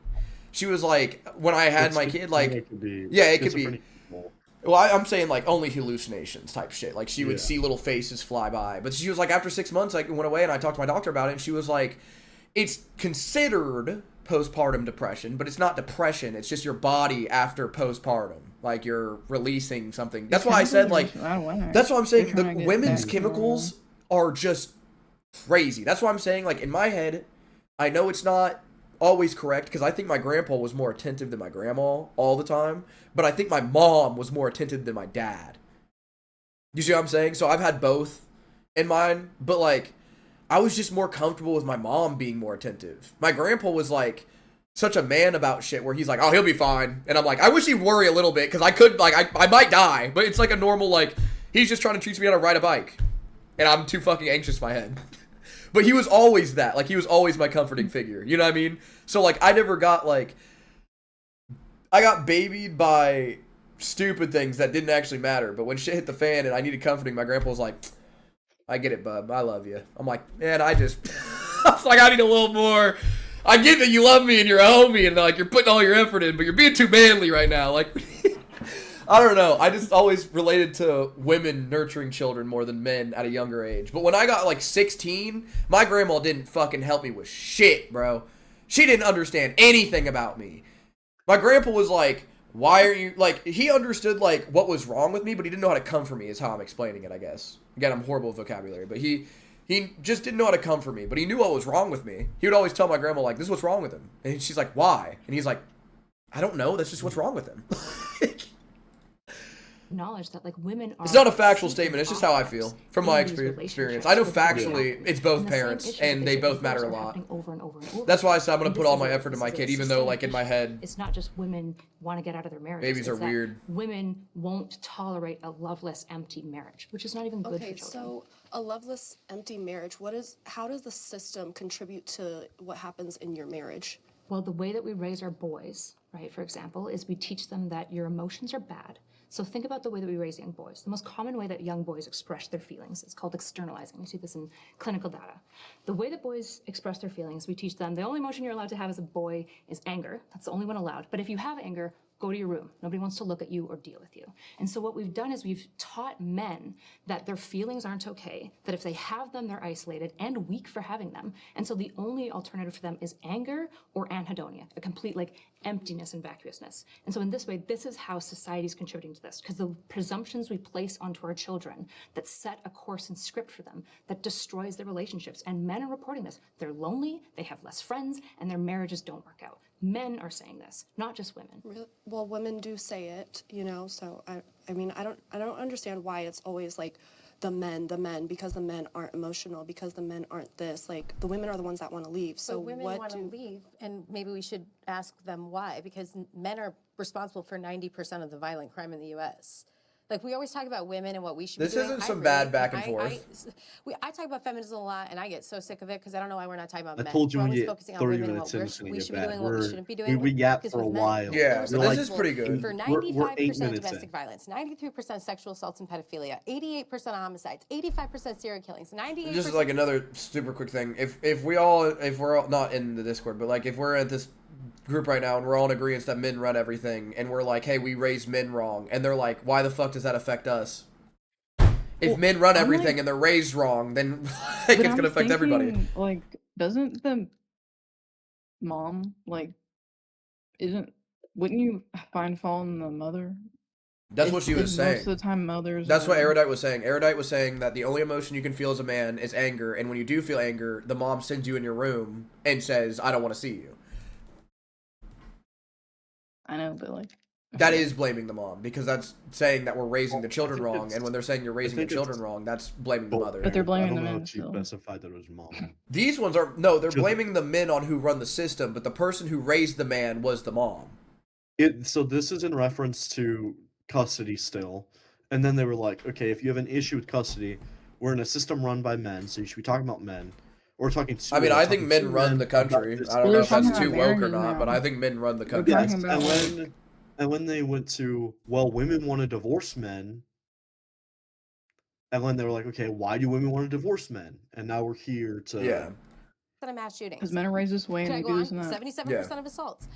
She was like, when I had my kid, like, It could be yeah, it could be. schizophrenia. Well, I'm saying like only hallucinations type shit. Like she would Yeah. see little faces fly by, but she was like, after 6 months, like it went away, and I talked to my doctor about it, and she was like, it's considered postpartum depression, but it's not depression. It's just your body after postpartum, like you're releasing something. That's why I said like, that's what I'm saying. The women's chemicals are just crazy. That's why I'm saying like in my head, I know it's not always correct because I think my grandpa was more attentive than my grandma all the time, but I think my mom was more attentive than my dad. You see what I'm saying? So I've had both in mine, but like I was just more comfortable with my mom being more attentive. My grandpa was like such a man about shit where he's like, oh, he'll be fine. And I'm like, I wish he'd worry a little bit because I could, like, I might die, but it's like a normal, like, he's just trying to teach me how to ride a bike. And I'm too fucking anxious in my head. But he was always that. Like, he was always my comforting figure. You know what I mean? So, like, I never got, like... I got babied by stupid things that didn't actually matter. But when shit hit the fan and I needed comforting, my grandpa was like, I get it, bub. I love you. I'm like, man, I was like, I need a little more... I get that you love me and you're a homie and, like, you're putting all your effort in, but you're being too manly right now. Like... I don't know. I just always related to women nurturing children more than men at a younger age. But when I got like 16, my grandma didn't fucking help me with shit, bro. She didn't understand anything about me. My grandpa was like, why are you, like, he understood like what was wrong with me, but he didn't know how to come for me is how I'm explaining it, I guess. Again, I'm horrible with vocabulary, but he just didn't know how to come for me, but he knew what was wrong with me. He would always tell my grandma like, this is what's wrong with him. And she's like, why? And he's like, I don't know. That's just what's wrong with him. Knowledge that like women are. It's not a factual statement. It's just how I feel from my experience. I know factually it's both parents and they both matter a lot. Over and over and over. That's why I said I'm gonna And put this all is my a- effort in this my is a kid, even though like in my head it's not just women want to get out of their marriage. babies are weird. Women won't tolerate a loveless, empty marriage, which is not even good Okay, for children. so a loveless, empty marriage, how does the system contribute to what happens in your marriage? Well, the way that we raise our boys, right, for example, is we teach them that your emotions are bad. So think about the way that we raise young boys. The most common way that young boys express their feelings is called externalizing. You see this in clinical data. The way that boys express their feelings, we teach them the only emotion you're allowed to have as a boy is anger. That's the only one allowed. But if you have anger, Go to your room. Nobody wants to look at you or deal with you. And so what we've done is we've taught men that their feelings aren't okay, that if they have them, they're isolated and weak for having them. And so the only alternative for them is anger or anhedonia, a complete like emptiness and vacuousness. And so in this way, this is how society is contributing to this, because the presumptions we place onto our children that set a course and script for them that destroys their relationships. And men are reporting this. They're lonely, they have less friends, and their marriages don't work out. Men are saying this, not just women. Really? Well, women do say it, you know. So I mean, I don't understand why it's always like the men, because the men aren't emotional, because the men aren't this. Like the women are the ones that want to leave. So but women want to leave, and maybe we should ask them why, because men are responsible for 90% of the violent crime in the U.S. Like, we always talk about women and what we should be doing. This isn't some bad back and forth. I talk about feminism a lot, and I get so sick of it because I don't know why we're not talking about men. I told you we're we always get focusing on 30 women and minutes what in, it's gonna we get should be bad. doing, what we shouldn't be doing. We gap because for a with men, while. Yeah, they're but this is pretty good. For We're 8 95% minutes domestic in. violence, 93% sexual assaults and pedophilia, 88% homicides, 85% serial killings, 98%. Just like another super quick thing. If we're all not in the Discord, but like if we're at this group right now and we're all in agreement that men run everything, and we're like, hey, we raised men wrong, and they're like, why the fuck does that affect us? If men run everything and they're raised wrong, then like, it's gonna affect everybody. Like, doesn't the mom wouldn't you find fault in the mother? That's what she was saying. Most of the time, mothers. That's what Erudite was saying. Erudite was saying that the only emotion you can feel as a man is anger, and when you do feel anger, the mom sends you in your room and says, "I don't want to see you." I know, but like. That is blaming the mom, because that's saying that we're raising the children wrong, and when they're saying you're raising the children wrong, that's blaming the mother. But they're blaming the I don't know men if she still. specified that it was mom. These ones are they're blaming the men on who run the system, but the person who raised the man was the mom. So this is in reference to custody still, and then they were like, okay, if you have an issue with custody, we're in a system run by men, so you should be talking about men. Or talking to. I mean, I think men run the country. I don't know if that's too woke or not, but I think men run the country. Yes, and when they went to, well, women want to divorce men, and then they were like, okay, why do women want to divorce men? And now we're here to... Yeah. Of mass shootings. Because men are raised this way and they do this and that. 77% of assaults.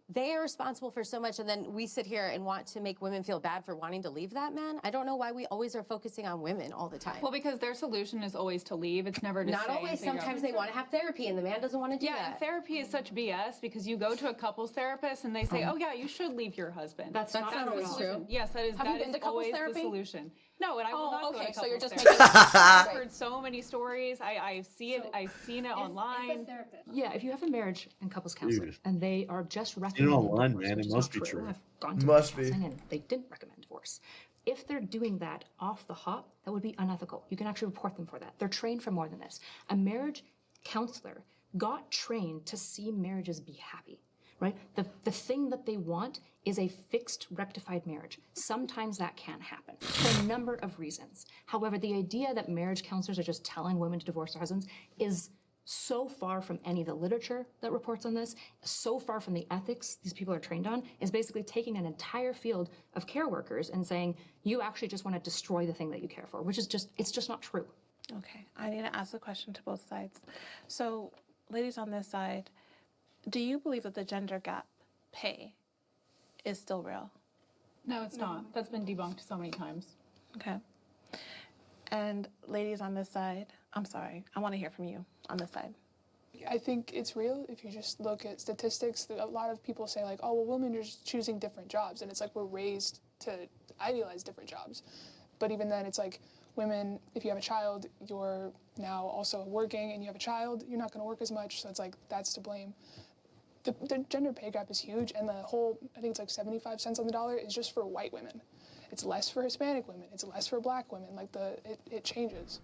They are responsible for so much, and then we sit here and want to make women feel bad for wanting to leave that man. I don't know why we always are focusing on women all the time. Well, because their solution is always to leave. It's never to Not stay. always. Sometimes they want to have therapy, and the man doesn't want to do that. Yeah, therapy is such BS because you go to a couples therapist and they say, "Oh yeah, you should leave your husband." That's not always true. Yes, that is. Have you been to couples always therapy? the solution. No, and I will not go to so you're couples just therapy. making I've heard so many stories. I've seen it online. Yeah, if you have a marriage and couples counselor, Dude. and they are just Seen it recommending online, divorce, man. which It is must not be true. I've gone to Must counseling be. and they didn't recommend divorce. If they're doing that off the hop, that would be unethical. You can actually report them for that. They're trained for more than this. A marriage counselor got trained to see marriages be happy. Right? The thing that they want is a fixed, rectified marriage. Sometimes that can't happen for a number of reasons. However, the idea that marriage counselors are just telling women to divorce their husbands is so far from any of the literature that reports on this, so far from the ethics these people are trained on, is basically taking an entire field of care workers and saying, you actually just want to destroy the thing that you care for, which is it's just not true. Okay, I need to ask a question to both sides. So, ladies on this side, do you believe that the gender gap pay is still real? No, it's not. That's been debunked so many times. Okay. And ladies on this side, I'm sorry, I want to hear from you on this side. I think it's real. If you just look at statistics, a lot of people say like, oh, well, women are just choosing different jobs. And it's like we're raised to idealize different jobs. But even then, it's like women, if you have a child, you're now also working and you have a child, you're not going to work as much. So it's like, that's to blame. The gender pay gap is huge, and the whole, I think it's like 75 cents on the dollar is just for white women. It's less for Hispanic women. It's less for black women. Like it changes.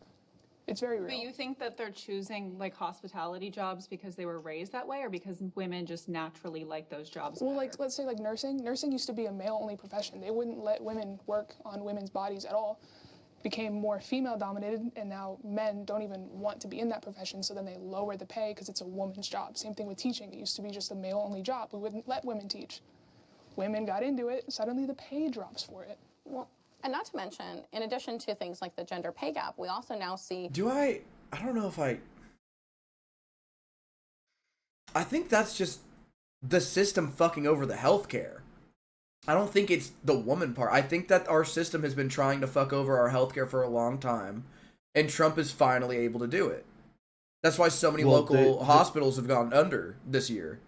It's very real. But you think that they're choosing like hospitality jobs because they were raised that way, or because women just naturally like those jobs? Well, better? like let's say like nursing. Nursing used to be a male-only profession. They wouldn't let women work on women's bodies at all. Became more female-dominated, and now men don't even want to be in that profession. So then they lower the pay because it's a woman's job. Same thing with teaching. It used to be just a male-only job. We wouldn't let women teach. Women got into it. Suddenly the pay drops for it. Well, and not to mention, in addition to things like the gender pay gap, we also now see... I don't know if I think that's just the system fucking over the healthcare. I don't think it's the woman part. I think that our system has been trying to fuck over our healthcare for a long time, and Trump is finally able to do it. That's why so many local hospitals have gone under this year.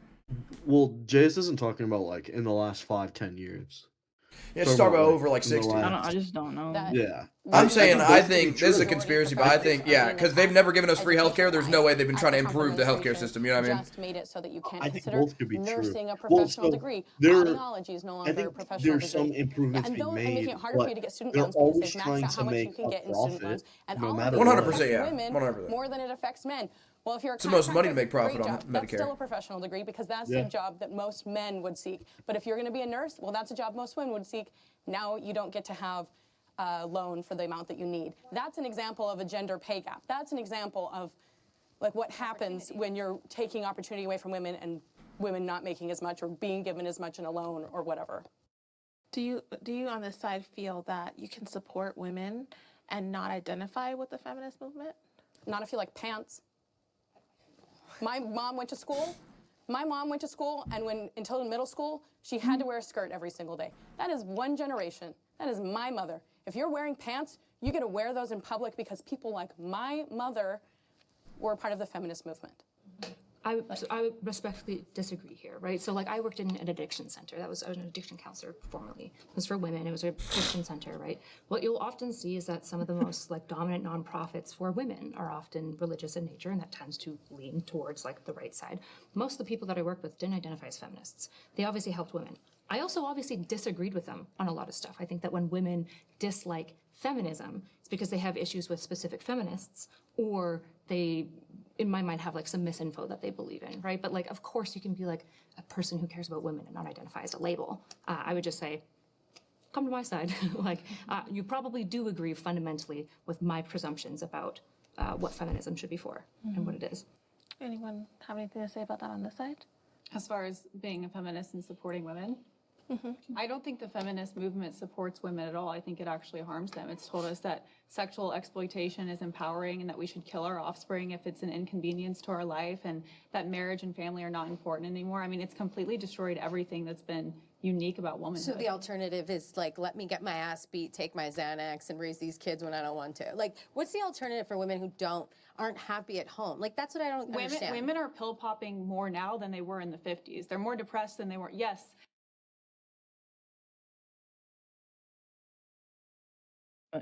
Well, Jace isn't talking about like in the last 5-10 years. Yeah, it's talking about over like 60. I just don't know. Yeah. I'm saying I think this is a conspiracy, but I think because they've never given us free healthcare. There's no way they've been trying to improve the healthcare system. You know what I mean? Just made it so that you can't I think consider both could be nursing true. a professional degree. Audiology is no I longer a think professional there's degree. some improvements and being making made, it harder for you to but get student they're loans because always they've trying maxed out how to much you make can a get in student loans. profit, And no all matter of what. it affects 100%, yeah. women 100%. more than it affects men. Well, if you're a It's the most money to chiropractor, make profit great on job. Medicare. That's still a professional degree because that's a job that most men would seek. But if you're going to be a nurse, well, that's a job most women would seek. Now you don't get to have a loan for the amount that you need. That's an example of a gender pay gap. That's an example of like what happens when you're taking opportunity away from women and women not making as much or being given as much in a loan or whatever. Do you on this side feel that you can support women and not identify with the feminist movement? Not if you like pants. My mom went to school. And until middle school, she had to wear a skirt every single day. That is one generation. That is my mother. If you're wearing pants, you get to wear those in public because people like my mother were a part of the feminist movement. I would respectfully disagree here, right? So, like, I worked in an addiction center. I was an addiction counselor formerly. It was for women. It was a Christian center, right? What you'll often see is that some of the most, like, dominant nonprofits for women are often religious in nature, and that tends to lean towards, like, the right side. Most of the people that I worked with didn't identify as feminists. They obviously helped women. I also obviously disagreed with them on a lot of stuff. I think that when women dislike feminism, it's because they have issues with specific feminists, or they, in my mind, have like some misinfo that they believe in, right? But like, of course, you can be like a person who cares about women and not identify as a label. I would just say, come to my side. You probably do agree fundamentally with my presumptions about what feminism should be for and what it is. Anyone have anything to say about that on this side? As far as being a feminist and supporting women, I don't think the feminist movement supports women at all. I think it actually harms them. It's told us that sexual exploitation is empowering and that we should kill our offspring if it's an inconvenience to our life, and that marriage and family are not important anymore. I mean, it's completely destroyed everything that's been unique about womanhood. So the alternative is like, let me get my ass beat, take my Xanax, and raise these kids when I don't want to. Like, what's the alternative for women who aren't happy at home? Like, that's what I don't understand. Women are pill popping more now than they were in the 50s. They're more depressed than they were. Yes.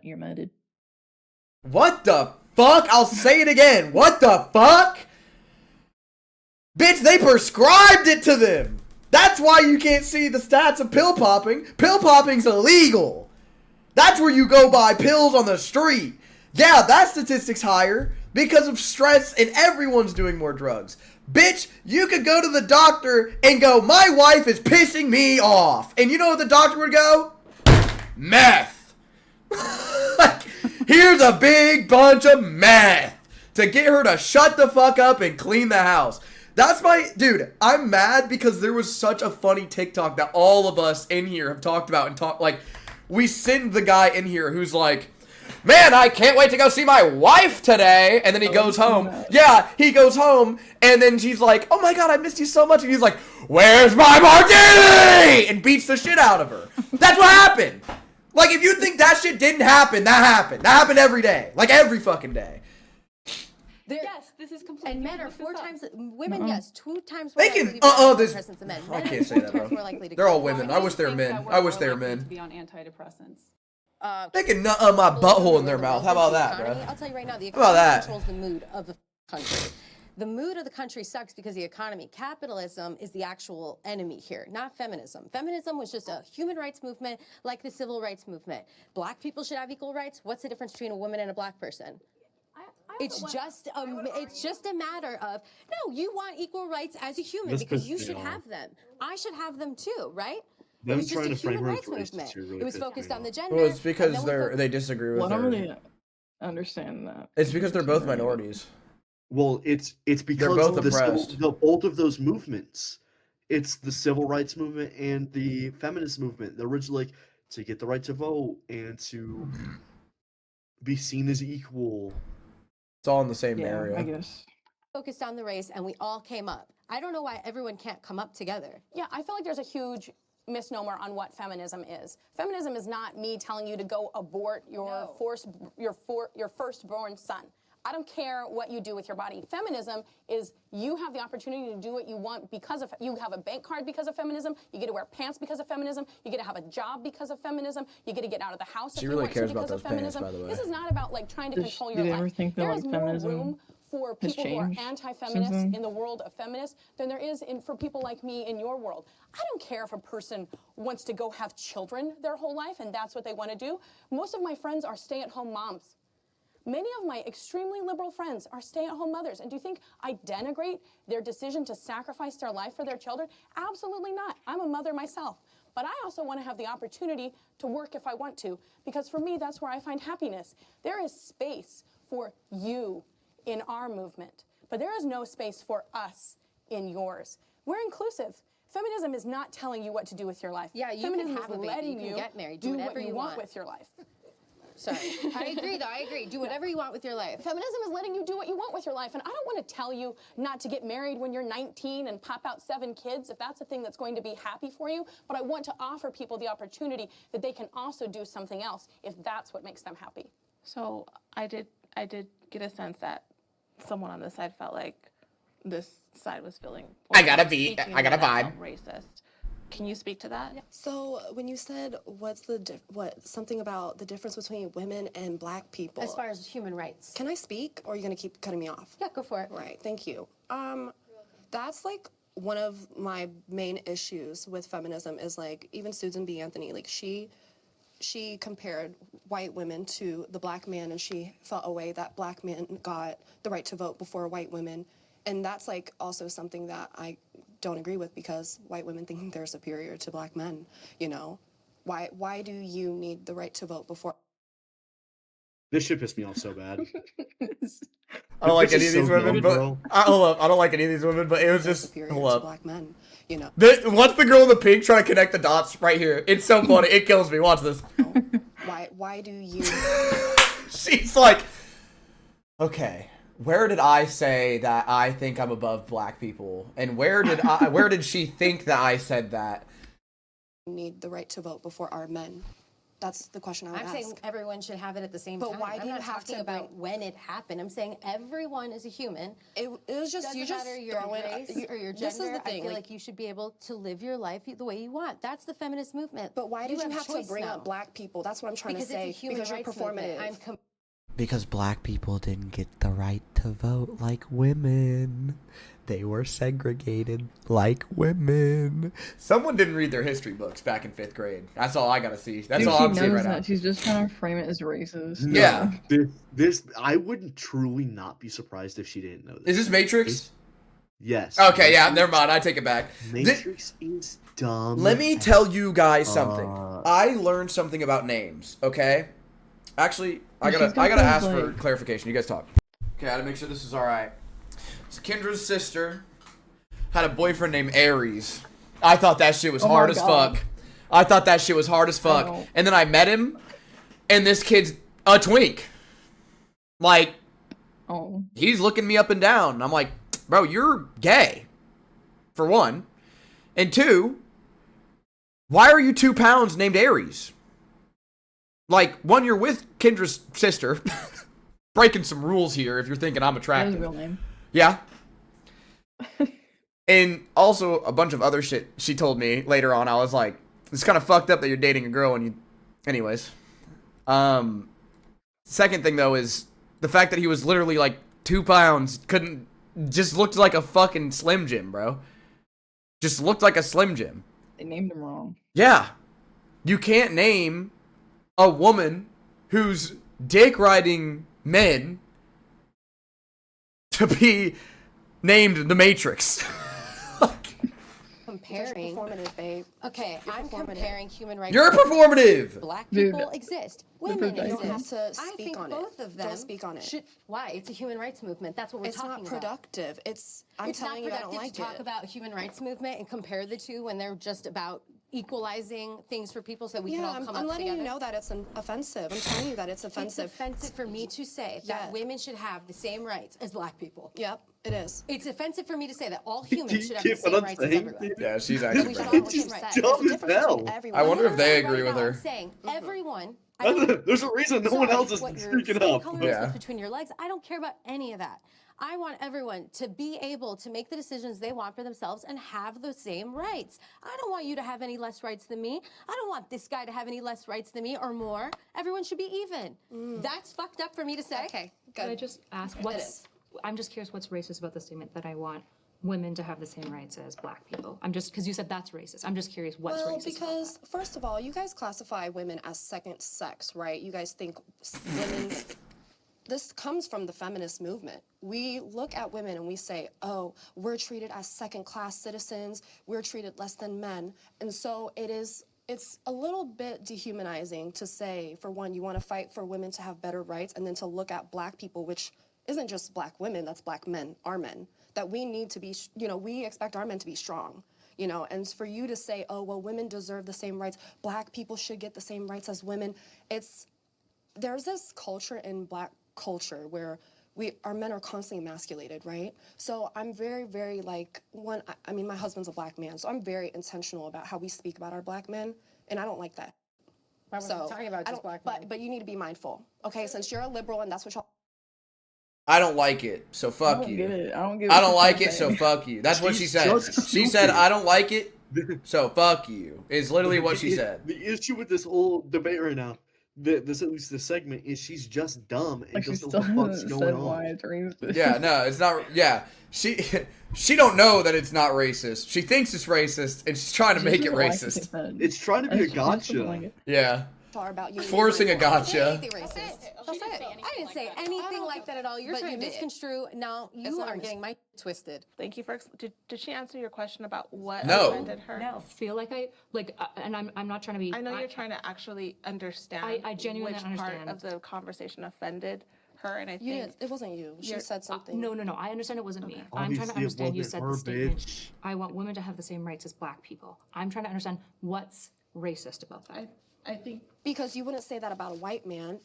You're muted. What the fuck? I'll say it again. What the fuck? Bitch, they prescribed it to them. That's why you can't see the stats of pill popping. Pill popping's illegal. That's where you go buy pills on the street. Yeah, that statistic's higher because of stress and everyone's doing more drugs. Bitch, you could go to the doctor and go, my wife is pissing me off. And you know what the doctor would go? Meth. Like, here's a big bunch of meth to get her to shut the fuck up and clean the house. That's dude, I'm mad because there was such a funny TikTok that all of us in here have talked about and like, we send the guy in here who's like, man, I can't wait to go see my wife today. And then he goes home. Yeah, he goes home and then she's like, oh my God, I missed you so much. And he's like, where's my martini? And beats the shit out of her. That's what happened. Like, if you think that shit didn't happen, that happened. That happened every day. Like, every fucking day. Yes, this is completely. And men are 4 times, women, yes, 2 times They more can, likely to be on antidepressants than men. I Men are can't say 4 that, times bro. more likely to They're all kill. women. I wish they were men. I wish they were men. To be on antidepressants. They can nut my butthole in their mouth. How about that, bro? I'll tell you right now, the How about economy that? controls the mood of the country. The mood of the country sucks because the economy. Capitalism is the actual enemy here, not feminism. Feminism was just a human rights movement like the civil rights movement. Black people should have equal rights. What's the difference between a woman and a black person? It's just a matter of, no, you want equal rights as a human because you should have them. I should have them too, right? It was just a human rights movement. It was focused on the gender. Well, it's because they disagree with Well, I don't her. really understand that. It's because they're both minorities. Well, it's because they're both oppressed. both of those movements. It's the civil rights movement and the feminist movement. They're originally like to get the right to vote and to be seen as equal. It's all in the same area. I guess. Focused on the race, and we all came up. I don't know why everyone can't come up together. Yeah, I feel like there's a huge misnomer on what feminism is. Feminism is not me telling you to go abort your firstborn son. I don't care what you do with your body. Feminism is you have the opportunity to do what you want because of, you have a bank card because of feminism, you get to wear pants because of feminism, you get to have a job because of feminism, you get to get out of the house if you want to because of feminism. This is not about like trying to control your life. There is more room for people who are anti-feminists in the world of feminists than there is for people like me in your world. I don't care if a person wants to go have children their whole life and that's what they want to do. Most of my friends are stay-at-home moms. Many of my extremely liberal friends are stay-at-home mothers. And do you think I denigrate their decision to sacrifice their life for their children? Absolutely not. I'm a mother myself. But I also want to have the opportunity to work if I want to, because for me, that's where I find happiness. There is space for you in our movement, but there is no space for us in yours. We're inclusive. Feminism is not telling you what to do with your life. Yeah, you Feminism can have is a baby, letting you can get married, do do whatever what you you want want with your life. Sorry. I agree, though. I agree. Do whatever you want with your life. Feminism is letting you do what you want with your life. And I don't want to tell you not to get married when you're 19 and pop out 7 kids if that's a thing that's going to be happy for you. But I want to offer people the opportunity that they can also do something else if that's what makes them happy. So I did get a sense that someone on this side felt like this side was feeling. I got a vibe. Racist. Can you speak to that? So when you said something about the difference between women and black people, As far as human rights. can I speak, or are you gonna keep cutting me off? Yeah, go for it. Right. Thank you. That's like one of my main issues with feminism is like even Susan B. Anthony, like she compared white women to the black man, and she felt a way that black men got the right to vote before white women, and that's like also something that I don't agree with, because white women think they're superior to black men, you know? Why do you need the right to vote before? This shit pissed me off so bad. I don't like any of these women, but bro. hold up, I don't like any of these women, but it was just hold up. Black men, you know. Watch the girl in the pink trying to connect the dots right here. It's so funny. It kills me. Watch this. Why do you? She's like, okay, where did I say that I think I'm above black people, and where did she think that I said that? Need the right to vote before our men. That's the question I would ask. I'm saying everyone should have it at the same time. But why do you I'm not have talking to about when it happened. I'm saying everyone is a human. It was just Doesn't you just matter your throwing race or your gender. This is the thing. I feel like you should be able to live your life the way you want. That's the feminist movement. But why did you have to choice bring now. up black people? That's what I'm trying Because to say. it's a human Because you're rights performative. movement. Because black people didn't get the right to vote like women. They were segregated like women. Someone didn't read their history books back in 5th grade. That's all I gotta see. That's all I'm seeing right now. She's just trying to frame it as racist. Yeah. This I would truly not be surprised if she didn't know this. Is this Matrix? Yes. Okay, yeah, never mind. I take it back. Matrix is dumb. Let me tell you guys something. I learned something about names, okay? Actually, I gotta ask for clarification. You guys talk. Okay, I gotta make sure this is alright. So Kendra's sister had a boyfriend named Aries. I thought that shit was hard as fuck. I thought that shit was hard as fuck. And then I met him, and this kid's a twink. Like, he's looking me up and down. I'm like, bro, you're gay, for one. And two, why are you 2 pounds named Aries? Like, one, you're with Kendra's sister. Breaking some rules here if you're thinking I'm attractive. His real name. Yeah. And also a bunch of other shit she told me later on. I was like, it's kind of fucked up that you're dating a girl and you... Anyways. Second thing, though, is the fact that he was literally like 2 pounds, just looked like a fucking Slim Jim, bro. Just looked like a Slim Jim. They named him wrong. Yeah. You can't name a woman who's dick riding men to be named the Matrix. Comparing. Performative, babe. Okay, I'm comparing human rights. You're performative. Black Dude, people exist. Women You exist. don't have to I speak think on both it. of them Don't speak on it. should. Why? It's a human rights movement. That's what we're It's talking not about. productive. I'm It's not telling you I don't productive like to talk it. about human rights movement and compare the two when they're just about equalizing things for people so that we can all come I'm up letting together? you know that it's offensive. I'm telling you that it's offensive. It's offensive for me to say that women should have the same rights as black people. Yep, it is. It's offensive for me to say that all humans should have get the same what I'm rights as saying, everyone. Yeah, she's That we actually should all brilliant. have the same rights. Dumb There's a as difference hell. between everyone. I wonder if they Right agree with now, her. I'm saying everyone. There's a reason no one Sorry, else is what your speaking skin up. color is between your legs. I don't care about any of that. I want everyone to be able to make the decisions they want for themselves and have the same rights. I don't want you to have any less rights than me. I don't want this guy to have any less rights than me or more. Everyone should be even. That's fucked up for me to say. Okay, Could I good. just ask I'm just curious what's racist about the statement that I want women to have the same rights as black people. I'm just, because you said that's racist. I'm just curious what's Well, racist because first of all, you guys classify women as second sex, right? You guys think women. This comes from the feminist movement. We look at women and we say, oh, we're treated as second-class citizens. We're treated less than men. And so it's a little bit dehumanizing to say, for one, you want to fight for women to have better rights, and then to look at black people, which isn't just black women, that's black men, our men, that we need to be, we expect our men to be strong. And for you to say, oh, well, women deserve the same rights, black people should get the same rights as women, there's this culture in black culture where our men are constantly emasculated, right? So I'm very, very I mean, my husband's a black man, so I'm very intentional about how we speak about our black men, and I don't like that. I wasn't talking about just black men. But you need to be mindful, okay? Since you're a liberal and that's what y'all. I don't like it, so fuck you. I don't like it, so fuck you. That's what she said. She said, I don't like it, so fuck you. Is literally what she said. The issue with this whole debate right now, at least this segment, is she's just dumb and doesn't know what the fuck's going on. Yeah, no, it's not. Yeah, she don't know that it's not racist. She thinks it's racist, and she's trying to make it racist. It's trying to be a gotcha. Yeah. About you Forcing a gotcha. I didn't say anything like that at all. You're trying to misconstrue. Now you are getting my twisted. Thank you for. Did she answer your question about what No. offended her? No. Feel like and I'm not trying to be. I know you're trying to actually understand. I genuinely which understand. part of the conversation offended her, and I think it wasn't you. She said something. No. I understand it wasn't me. I'm Obviously trying to understand. You it said wasn't the her, statement. bitch. I want women to have the same rights as black people. I'm trying to understand what's racist about that. I think because you wouldn't say that about a white man.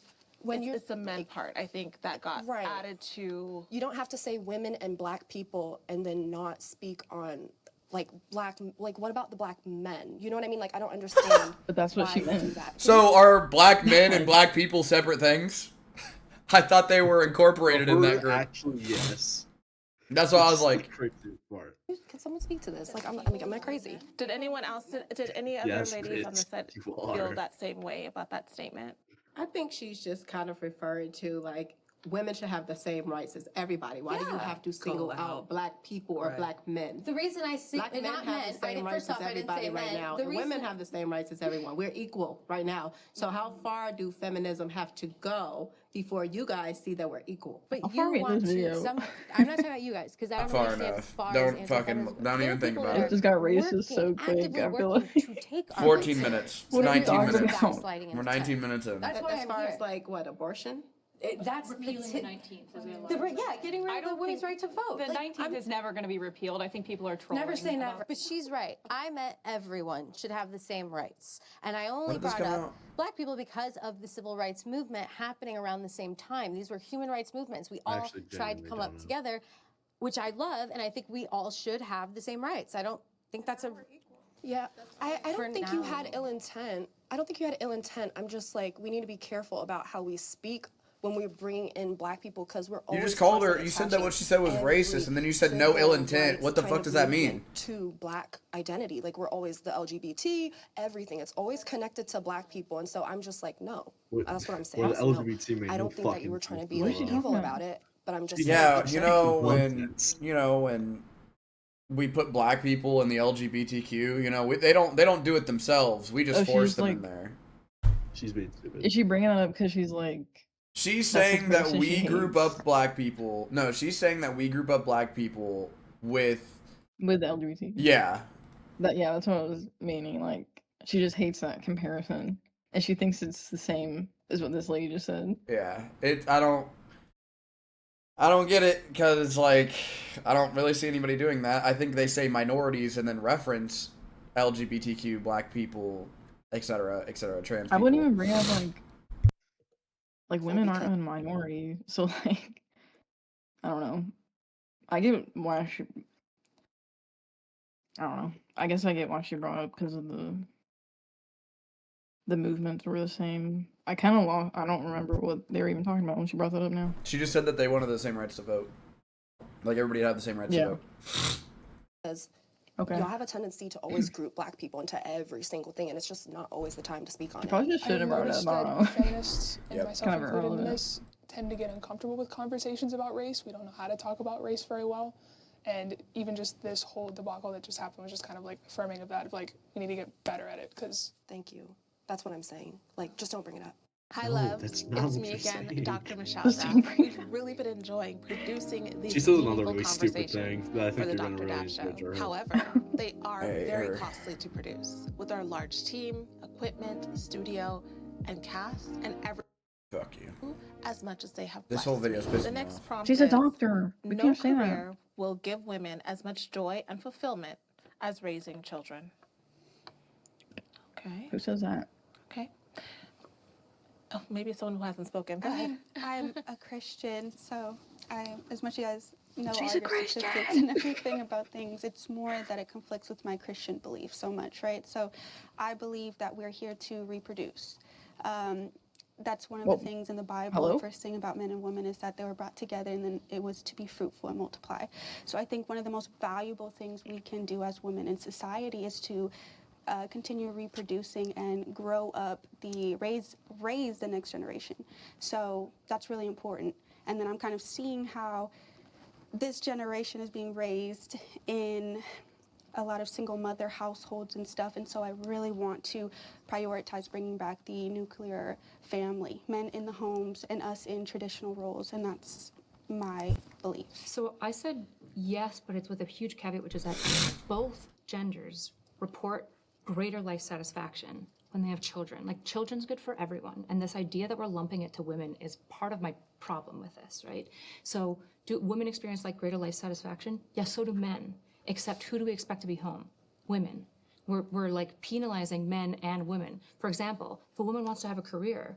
It's the men part. I think that got added to. You don't have to say women and black people and then not speak on what about the black men? You know what I mean? I don't understand. But that's what she meant. So are black men and black people separate things? I thought they were incorporated in that group. Actually, yes. That's why I was like. Can someone speak to this? Am I crazy? Did anyone else? Did any other ladies on the set feel that same way about that statement? I think she's just kind of referring to women should have the same rights as everybody. Why do you have to single out black people or black men? The reason I see black men not have men. the same rights as everybody right now. And women have the same rights as everyone. We're equal right now. So how far do feminism have to go before you guys see that we're equal? But you want to. I'm not talking about you guys because I don't far understand enough. far Don't as fucking. Don't even think about it. Just got racist so quick. I feel like 14 minutes. What are you 19 talking minutes. about? We're 19 minutes in. That's why as I'm far here. as what, abortion? That's repealing the 19th. Getting rid of the women's right to vote. The 19th is never going to be repealed. I think people are trolling. Never say never. But she's right. I meant everyone should have the same rights. And I only When did this brought come up out? black people because of the civil rights movement happening around the same time. These were human rights movements. We all Actually, tried to genuinely come up don't know. together, which I love, and I think we all should have the same rights. I don't think that's a... Yeah, I For don't think you now. had ill intent. I don't think you had ill intent. I'm just we need to be careful about how we speak when we're bringing in black people because we're You always just called her. constantly You said that what she said was attaching racist, and then you said every no ill civil intent. rights What the kind fuck of does that mean? movement to black identity. We're always the LGBT, everything. It's always connected to black people, and so I'm just no. That's what I'm saying. Well, the No. LGBT made I no don't think that you were fucking trying to sense be at all. evil about it, but I'm just Yeah, saying. when we put black people in the LGBTQ, they don't do it themselves. We just force them in there. She's being stupid. Is she bringing that up because she's She's that's the saying that person we she group hates? up black people. No, she's saying that we group up black people with with the LGBT? yeah. That's what I was meaning. She just hates that comparison, and she thinks it's the same as what this lady just said. Yeah. I don't get it because I don't really see anybody doing that. I think they say minorities and then reference LGBTQ, black people, etc., trans people. I wouldn't even bring up like women aren't a minority, so like I don't know. I get why she. I don't know. I guess I get why she brought up because of the movements were the same. I kind of lost. I don't remember what they were even talking about when she brought that up now. She just said that they wanted the same rights to vote. Like everybody had the same rights to vote. Because Okay. y'all have a tendency to always group black people into every single thing, and it's just not always the time to speak on it. Probably just should have brought it up. I don't know. Feminists and myself Kind of included in irrelevant. this tend to get uncomfortable with conversations about race. We don't know how to talk about race very well. And even just this whole debacle that just happened was just kind of like affirming of that, of like, we need to get better at it, because... Thank you. That's what I'm saying. Like, just don't bring it up. Hi, No, love. that's not It's what me you're again, saying. Dr. Michelle Just Rapp. don't bring We've really been enjoying producing these She says another meaningful really stupid conversations thing that I for think the you're gonna Dr. really Dash Show. enjoy her. However, they are Hey, very her. costly to produce, with our large team, equipment, studio, and cast, and everything. Fuck you. As much as they have This whole blessed video's me. pissing The me next off. prompt She's a is, doctor. We no can't say that. career will give women as much joy and fulfillment as raising children. Okay. Who says that? Okay. Oh, maybe it's someone who hasn't spoken. Go ahead. I'm a Christian, so as much as you guys know She's all a your Christian. statistics and everything about things, it's more that it conflicts with my Christian belief so much, right? So I believe that we're here to reproduce. That's one of the things in the Bible. hello? The first thing about men and women is that they were brought together, and then it was to be fruitful and multiply. So I think one of the most valuable things we can do as women in society is to continue reproducing and grow up raise the next generation. So that's really important. And then I'm kind of seeing how this generation is being raised in a lot of single mother households and stuff, and so I really want to prioritize bringing back the nuclear family, men in the homes and us in traditional roles, and that's my belief. So I said yes, but it's with a huge caveat, which is that both genders report greater life satisfaction when they have children. Like, children's good for everyone, and this idea that we're lumping it to women is part of my problem with this, right? So do women experience like greater life satisfaction? Yes, so do men. Except who do we expect to be home? Women. We're like penalizing men and women. For example, if a woman wants to have a career,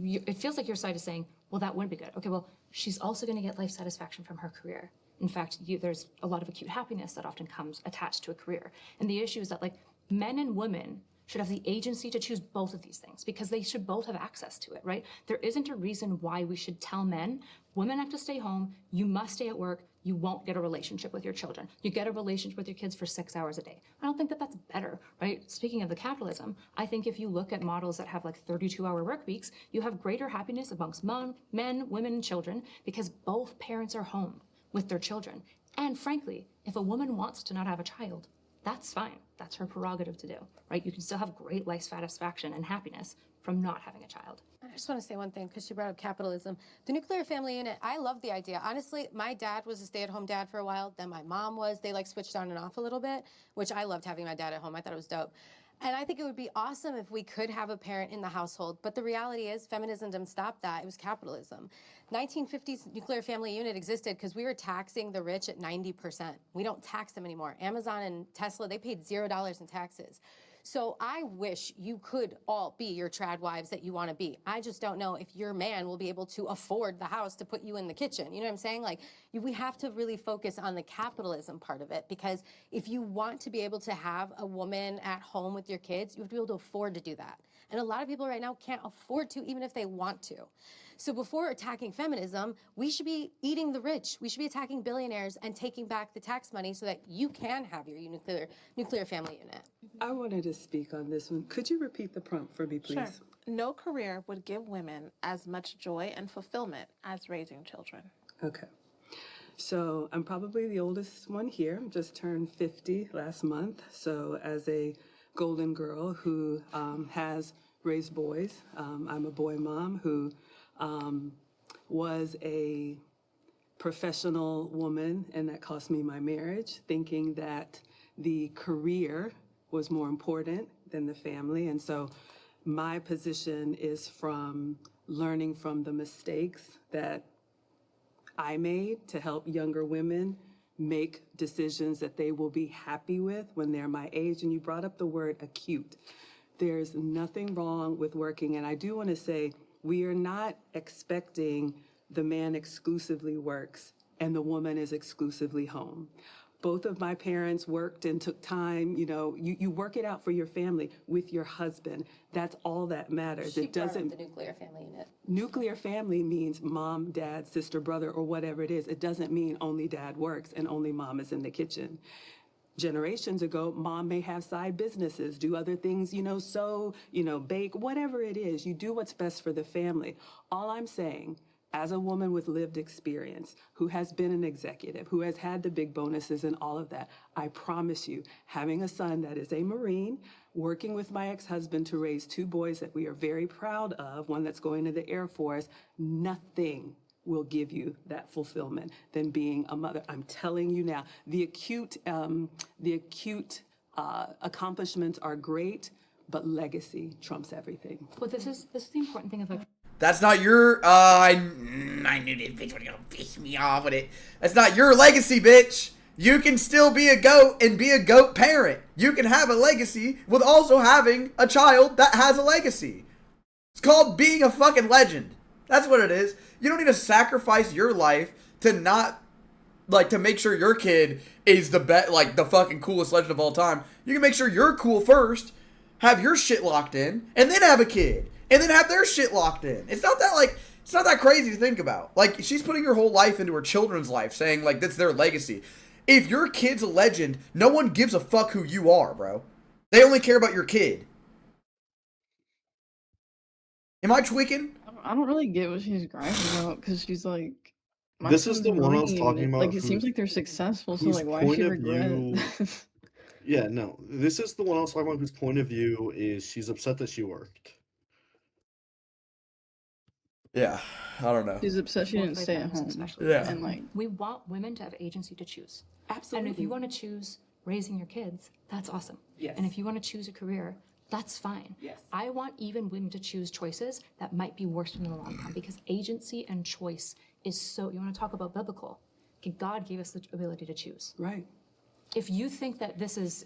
it feels like your side is saying, well, that wouldn't be good. Okay, well, she's also going to get life satisfaction from her career. In fact, there's a lot of acute happiness that often comes attached to a career. And the issue is that, like, men and women should have the agency to choose both of these things because they should both have access to it, right? There isn't a reason why we should tell men, women have to stay home, you must stay at work, you won't get a relationship with your children. You get a relationship with your kids for 6 hours a day. I don't think that that's better, right? Speaking of the capitalism, I think if you look at models that have like 32-hour work weeks, you have greater happiness amongst men, women, and children because both parents are home with their children. And frankly, if a woman wants to not have a child, that's fine. That's her prerogative to do, right? You can still have great life satisfaction and happiness from not having a child. I just want to say one thing because she brought up capitalism. The nuclear family unit, I love the idea. Honestly, my dad was a stay-at-home dad for a while. Then my mom was. They like switched on and off a little bit, which I loved having my dad at home. I thought it was dope. And I think it would be awesome if we could have a parent in the household. But the reality is feminism didn't stop that. It was capitalism. 1950s nuclear family unit existed because we were taxing the rich at 90%. We don't tax them anymore. Amazon and Tesla, they paid $0 in taxes. So I wish you could all be your trad wives that you want to be. I just don't know if your man will be able to afford the house to put you in the kitchen. You know what I'm saying? Like, we have to really focus on the capitalism part of it, because if you want to be able to have a woman at home with your kids, you have to be able to afford to do that. And a lot of people right now can't afford to, even if they want to. So before attacking feminism, we should be eating the rich. We should be attacking billionaires and taking back the tax money so that you can have your nuclear family unit. I wanted to speak on this one. Could you repeat the prompt for me, please? Sure. No career would give women as much joy and fulfillment as raising children. Okay. So I'm probably the oldest one here. Just turned 50 last month. So as a golden girl who has raised boys, I'm a boy mom who was a professional woman, and that cost me my marriage, thinking that the career was more important than the family. And so my position is from learning from the mistakes that I made to help younger women make decisions that they will be happy with when they're my age. And you brought up the word acute. There's nothing wrong with working. And I do want to say, we are not expecting the man exclusively works and the woman is exclusively home. Both of my parents worked and took time. You work it out for your family with your husband. That's all that matters. She It doesn't. brought up the nuclear family unit. Nuclear family means mom, dad, sister, brother, or whatever it is. It doesn't mean only dad works and only mom is in the kitchen. Generations ago, mom may have side businesses, do other things, sew, bake, whatever it is. You do what's best for the family. All I'm saying, as a woman with lived experience, who has been an executive, who has had the big bonuses and all of that, I promise you, having a son that is a Marine, working with my ex-husband to raise 2 boys that we are very proud of, one that's going to the Air Force, nothing will give you that fulfillment than being a mother. I'm telling you now, the acute accomplishments are great, but legacy trumps everything. Well, this is the important thing of like. That's not your, I knew this bitch was gonna piss me off with it. That's not your legacy, bitch. You can still be a goat and be a goat parent. You can have a legacy with also having a child that has a legacy. It's called being a fucking legend. That's what it is. You don't need to sacrifice your life to not, to make sure your kid is the the fucking coolest legend of all time. You can make sure you're cool first, have your shit locked in, and then have a kid. And then have their shit locked in. It's not that crazy to think about. She's putting her whole life into her children's life, saying, that's their legacy. If your kid's a legend, no one gives a fuck who you are, bro. They only care about your kid. Am I tweaking? I don't really get what she's griping about, because she's like, my This is son's the one I was Marine. talking about. It seems like they're successful, so whose why point she of regret view- it? Yeah, no. This is the one I was talking about whose point of view is she's upset that she worked. Yeah, I don't know. She's upset she Both didn't ways stay at matters, home. especially. Yeah. And We want women to have agency to choose. Absolutely. And if you want to choose raising your kids, that's awesome. Yes. And if you want to choose a career, that's fine. Yes. I want even women to choose choices that might be worse in the long run, because agency and choice is so. You want to talk about biblical? Okay, God gave us the ability to choose. Right. If you think that this is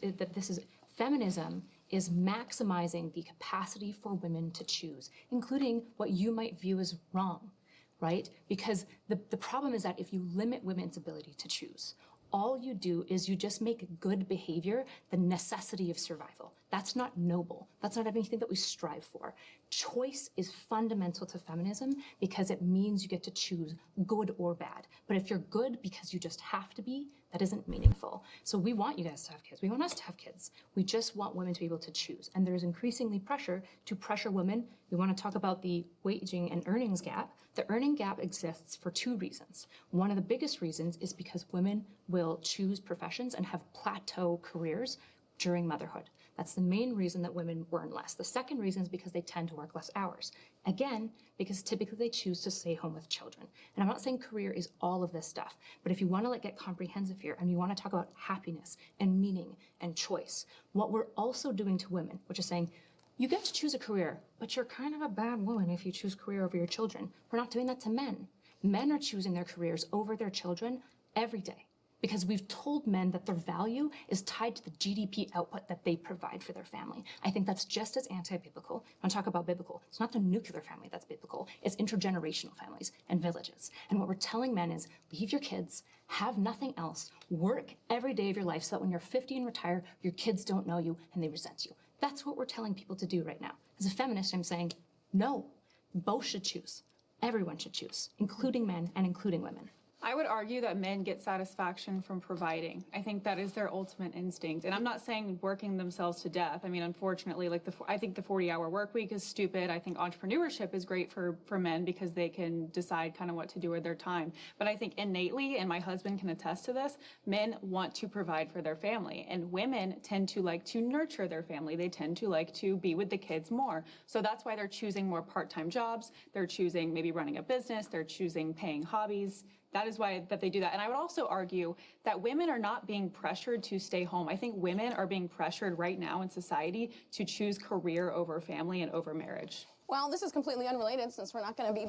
feminism is maximizing the capacity for women to choose, including what you might view as wrong, right? Because the problem is that if you limit women's ability to choose, all you do is you just make good behavior the necessity of survival. That's not noble. That's not anything that we strive for. Choice is fundamental to feminism because it means you get to choose good or bad. But if you're good because you just have to be, that isn't meaningful. So we want you guys to have kids. We want us to have kids. We just want women to be able to choose. And there's increasingly pressure to pressure women. We want to talk about the waging and earnings gap. The earning gap exists for 2 reasons. One of the biggest reasons is because women will choose professions and have plateau careers during motherhood. That's the main reason that women earn less. The second reason is because they tend to work less hours. Again, because typically they choose to stay home with children. And I'm not saying career is all of this stuff, but if you want to get comprehensive here and you want to talk about happiness and meaning and choice, what we're also doing to women, which is saying, you get to choose a career, but you're kind of a bad woman if you choose career over your children. We're not doing that to men. Men are choosing their careers over their children every day, because we've told men that their value is tied to the GDP output that they provide for their family. I think that's just as anti-biblical. When I talk about biblical, it's not the nuclear family that's biblical, it's intergenerational families and villages. And what we're telling men is, leave your kids, have nothing else, work every day of your life so that when you're 50 and retire, your kids don't know you and they resent you. That's what we're telling people to do right now. As a feminist, I'm saying, no, both should choose. Everyone should choose, including men and including women. I would argue that men get satisfaction from providing. I think that is their ultimate instinct. And I'm not saying working themselves to death. I mean, unfortunately, I think the 40-hour work week is stupid. I think entrepreneurship is great for men because they can decide kind of what to do with their time. But I think innately, and my husband can attest to this, men want to provide for their family. And women tend to like to nurture their family. They tend to like to be with the kids more. So that's why they're choosing more part-time jobs. They're choosing maybe running a business. They're choosing paying hobbies. That is why that they do that. And I would also argue that women are not being pressured to stay home. I think women are being pressured right now in society to choose career over family and over marriage. Well, this is completely unrelated since we're not going to be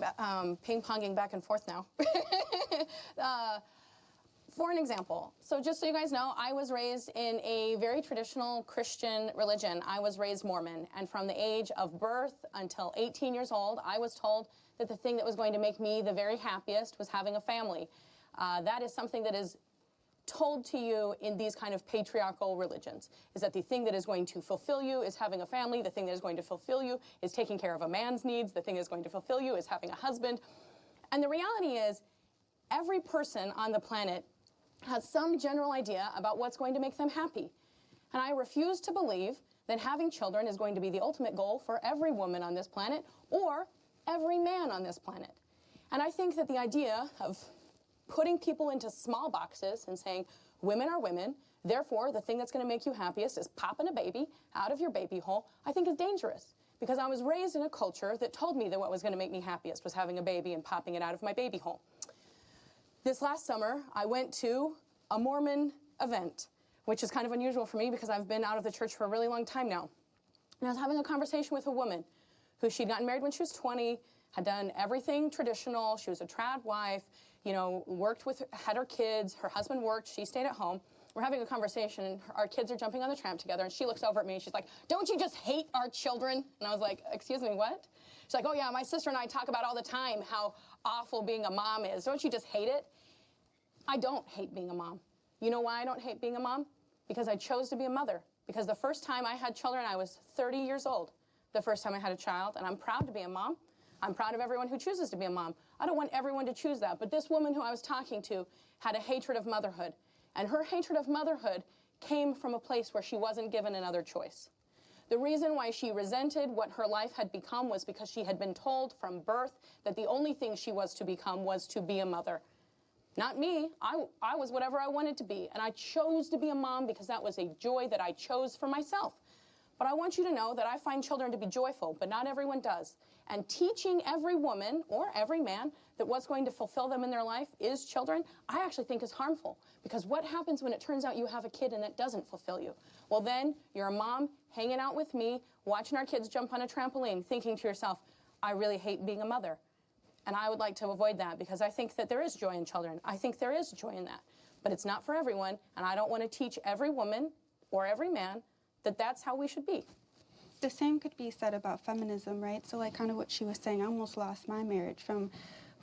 ping-ponging back and forth now. For an example, so just so you guys know, I was raised in a very traditional Christian religion. I was raised Mormon, and from the age of birth until 18 years old, I was told that the thing that was going to make me the very happiest was having a family. That is something that is told to you in these kind of patriarchal religions, is that the thing that is going to fulfill you is having a family, the thing that is going to fulfill you is taking care of a man's needs, the thing that is going to fulfill you is having a husband. And the reality is, every person on the planet has some general idea about what's going to make them happy. And I refuse to believe that having children is going to be the ultimate goal for every woman on this planet or every man on this planet. And I think that the idea of putting people into small boxes and saying, women are women, therefore the thing that's going to make you happiest is popping a baby out of your baby hole, I think is dangerous. Because I was raised in a culture that told me that what was going to make me happiest was having a baby and popping it out of my baby hole. This last summer, I went to a Mormon event, which is kind of unusual for me because I've been out of the church for a really long time now. And I was having a conversation with a woman who she'd gotten married when she was 20, had done everything traditional. She was a trad wife, you know, had her kids, her husband worked, she stayed at home. We're having a conversation, and our kids are jumping on the tram together, and she looks over at me, and she's like, don't you just hate our children? And I was like, excuse me, what? She's like, oh yeah, my sister and I talk about all the time how awful being a mom is. Don't you just hate it? I don't hate being a mom. You know why I don't hate being a mom? Because I chose to be a mother. Because the first time I had children, I was 30 years old. The first time I had a child, and I'm proud to be a mom. I'm proud of everyone who chooses to be a mom. I don't want everyone to choose that, but this woman who I was talking to had a hatred of motherhood. And her hatred of motherhood came from a place where she wasn't given another choice. The reason why she resented what her life had become was because she had been told from birth that the only thing she was to become was to be a mother. Not me. I was whatever I wanted to be, and I chose to be a mom because that was a joy that I chose for myself. But I want you to know that I find children to be joyful, but not everyone does. And teaching every woman or every man that what's going to fulfill them in their life is children, I actually think is harmful. Because what happens when it turns out you have a kid and it doesn't fulfill you? Well, then you're a mom hanging out with me, watching our kids jump on a trampoline, thinking to yourself, I really hate being a mother. And I would like to avoid that because I think that there is joy in children. I think there is joy in that. But it's not for everyone, and I don't want to teach every woman or every man that that's how we should be. The same could be said about feminism, right? So like kind of what she was saying, I almost lost my marriage from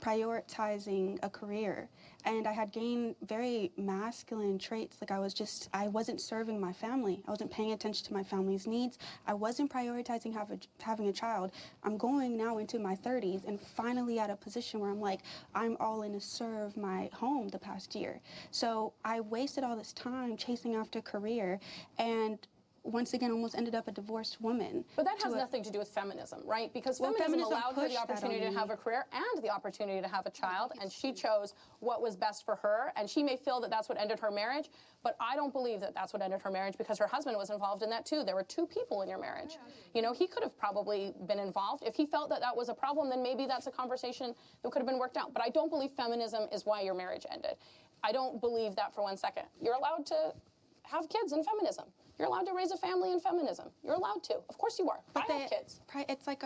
prioritizing a career. And I had gained very masculine traits. Like I wasn't serving my family. I wasn't paying attention to my family's needs. I wasn't prioritizing having a child. I'm going now into my 30s and finally at a position where I'm like, I'm all in to serve my home the past year. So I wasted all this time chasing after career and once again almost ended up a divorced woman. But that has nothing to do with feminism, right? Because feminism allowed her the opportunity to have a career and the opportunity to have a child, and she chose what was best for her, and she may feel that that's what ended her marriage, but I don't believe that that's what ended her marriage because her husband was involved in that too. There were two people in your marriage. You know, he could have probably been involved. If he felt that that was a problem, then maybe that's a conversation that could have been worked out. But I don't believe feminism is why your marriage ended. I don't believe that for 1 second. You're allowed to have kids in feminism. You're allowed to raise a family in feminism. You're allowed to. Of course you are. But I have kids. It's like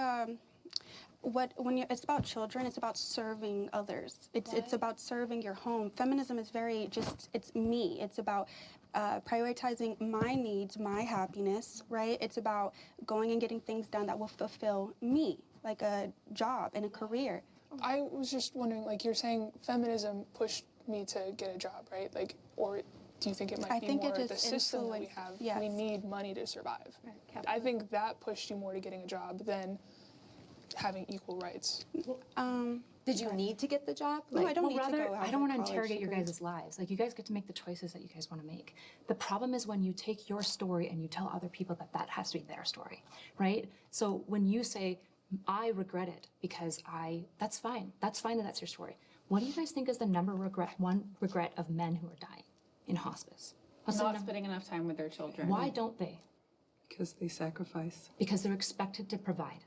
it's about children, it's about serving others. It's about serving your home. Feminism is very it's me. It's about prioritizing my needs, my happiness, right? It's about going and getting things done that will fulfill me, like a job and a career. I was just wondering, like you're saying feminism pushed me to get a job, right? Like, or do you think it might be more the system that we have? Yes. We need money to survive. Right. I think that pushed you more to getting a job than having equal rights. Did you need to get the job? No, I don't need to go. I don't want to interrogate your guys' lives. Like, you guys get to make the choices that you guys want to make. The problem is when you take your story and you tell other people that that has to be their story, right? So when you say, I regret it because that's fine. That's fine that that's your story. What do you guys think is the one regret of men who are dying in hospice? Not spending enough time with their children. Why don't they? Because they sacrifice. Because they're expected to provide.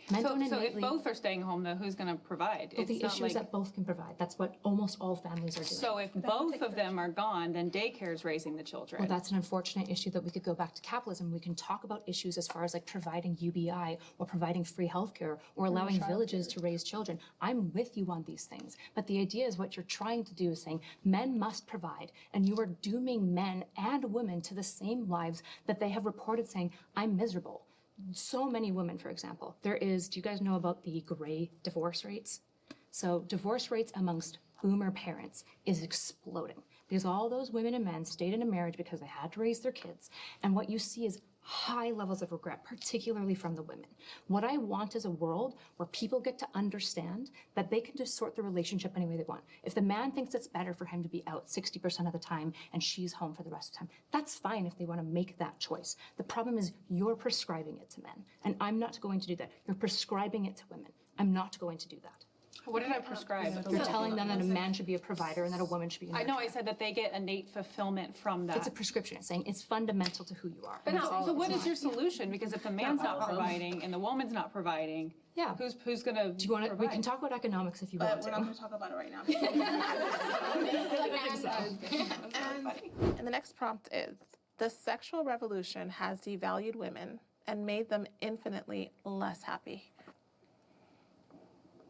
Men So, don't so if innately. both are staying home, though, who's going to provide? But the issue is that both can provide. That's what almost all families are doing. So if both of them are gone, then daycare is raising the children. Well, that's an unfortunate issue that we could go back to capitalism. We can talk about issues as far as like providing UBI or providing free healthcare or allowing villages to raise children. I'm with you on these things. But the idea is what you're trying to do is saying men must provide, and you are dooming men and women to the same lives that they have reported saying, I'm miserable. So many women, for example, do you guys know about the gray divorce rates? So divorce rates amongst boomer parents is exploding because all those women and men stayed in a marriage because they had to raise their kids. And what you see is high levels of regret, particularly from the women. What I want is a world where people get to understand that they can just sort the relationship any way they want. If the man thinks it's better for him to be out 60% of the time and she's home for the rest of the time, that's fine if they want to make that choice. The problem is you're prescribing it to men, and I'm not going to do that. You're prescribing it to women. I'm not going to do that. What did I prescribe? You're telling them that a man should be a provider and that a woman should be a nurturer. I know I said that they get innate fulfillment from that. It's a prescription. It's saying it's fundamental to who you are. But so what is your solution? Because if the man's not providing and the woman's not providing, who's going to? Do you want to? We can talk about economics if you want to. We're not going to talk about it right now. And the next prompt is: the sexual revolution has devalued women and made them infinitely less happy.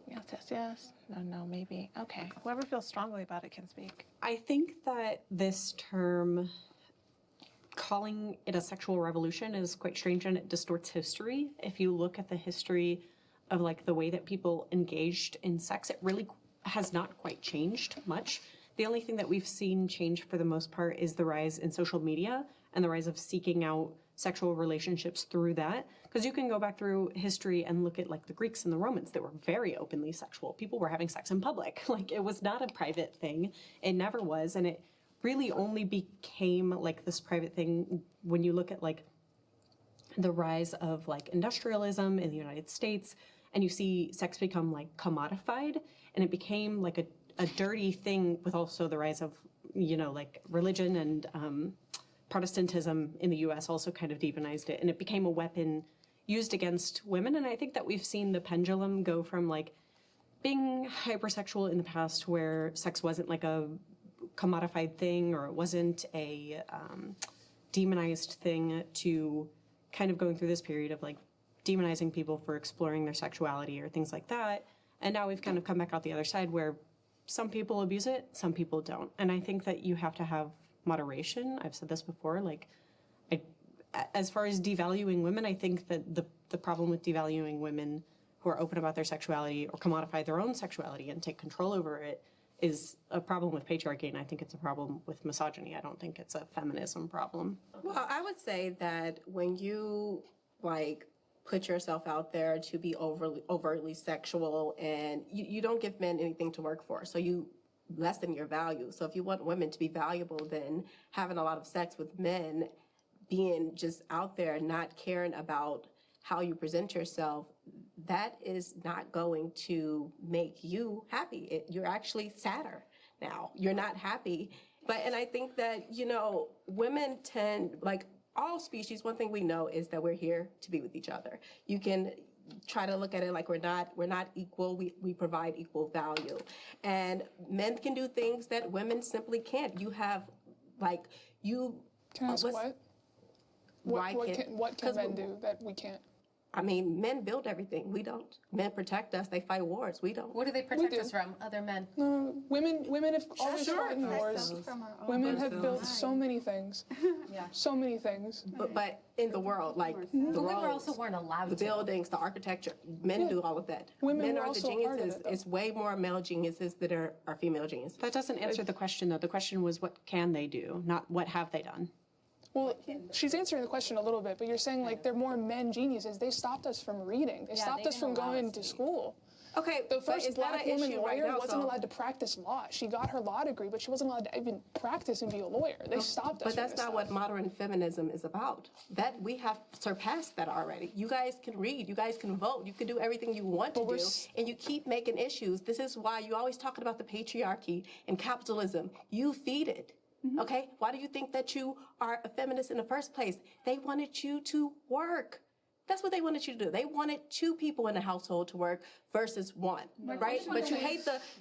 Yes, yes, yes. No, no, maybe. Okay. Whoever feels strongly about it can speak. I think that this term, calling it a sexual revolution, is quite strange and it distorts history. If you look at the history of like the way that people engaged in sex, it really has not quite changed much. The only thing that we've seen change for the most part is the rise in social media and the rise of seeking out sexual relationships through that. Because you can go back through history and look at like the Greeks and the Romans that were very openly sexual. People were having sex in public. Like it was not a private thing. It never was. And it really only became like this private thing when you look at like the rise of like industrialism in the United States and you see sex become like commodified and it became like a dirty thing with also the rise of, you know, like religion and Protestantism in the US also kind of demonized it and it became a weapon used against women. And I think that we've seen the pendulum go from like being hypersexual in the past where sex wasn't like a commodified thing or it wasn't a demonized thing to kind of going through this period of like demonizing people for exploring their sexuality or things like that. And now we've kind of come back out the other side where some people abuse it, some people don't. And I think that you have to have moderation. I've said this before, like, as far as devaluing women, I think that the problem with devaluing women who are open about their sexuality or commodify their own sexuality and take control over it is a problem with patriarchy, and I think it's a problem with misogyny. I don't think it's a feminism problem. Well, I would say that when you, like, put yourself out there to be overtly sexual and you don't give men anything to work for, so you lessen your value. So if you want women to be valuable, then having a lot of sex with men, being just out there, not caring about how you present yourself, that is not going to make you happy. You're actually sadder now. You're not happy. And I think that, you know, women tend, like all species, one thing we know is that we're here to be with each other. You can try to look at it like we're not equal. We provide equal value. And men can do things that women simply can't. You have, like, you... Can I ask what? What can men do that we can't? I mean, men build everything. We don't. Men protect us. They fight wars. We don't. What do they protect us from? Other men? No, women have always fought in wars. Women have built so many things. Yeah. So many things. But in the world, like the women roads, also weren't allowed the buildings, the architecture, men do all of that. Men are the geniuses. It's way more male geniuses that are female geniuses. That doesn't answer the question, though. The question was, what can they do, not what have they done? Well, she's answering the question a little bit, but you're saying like they're more men geniuses. They stopped us from reading. They stopped us from going to school. Okay, the first black woman lawyer wasn't so? allowed to practice law. She got her law degree, but she wasn't allowed to even practice and be a lawyer. They stopped us. But that's not what modern feminism is about. That we have surpassed that already. You guys can read. You guys can vote. You can do everything you want to do, and you keep making issues. This is why you always talking about the patriarchy and capitalism. You feed it. Okay? Why do you think that you are a feminist in the first place? They wanted you to work. That's what they wanted you to do. They wanted 2 people in the household to work versus 1, right? But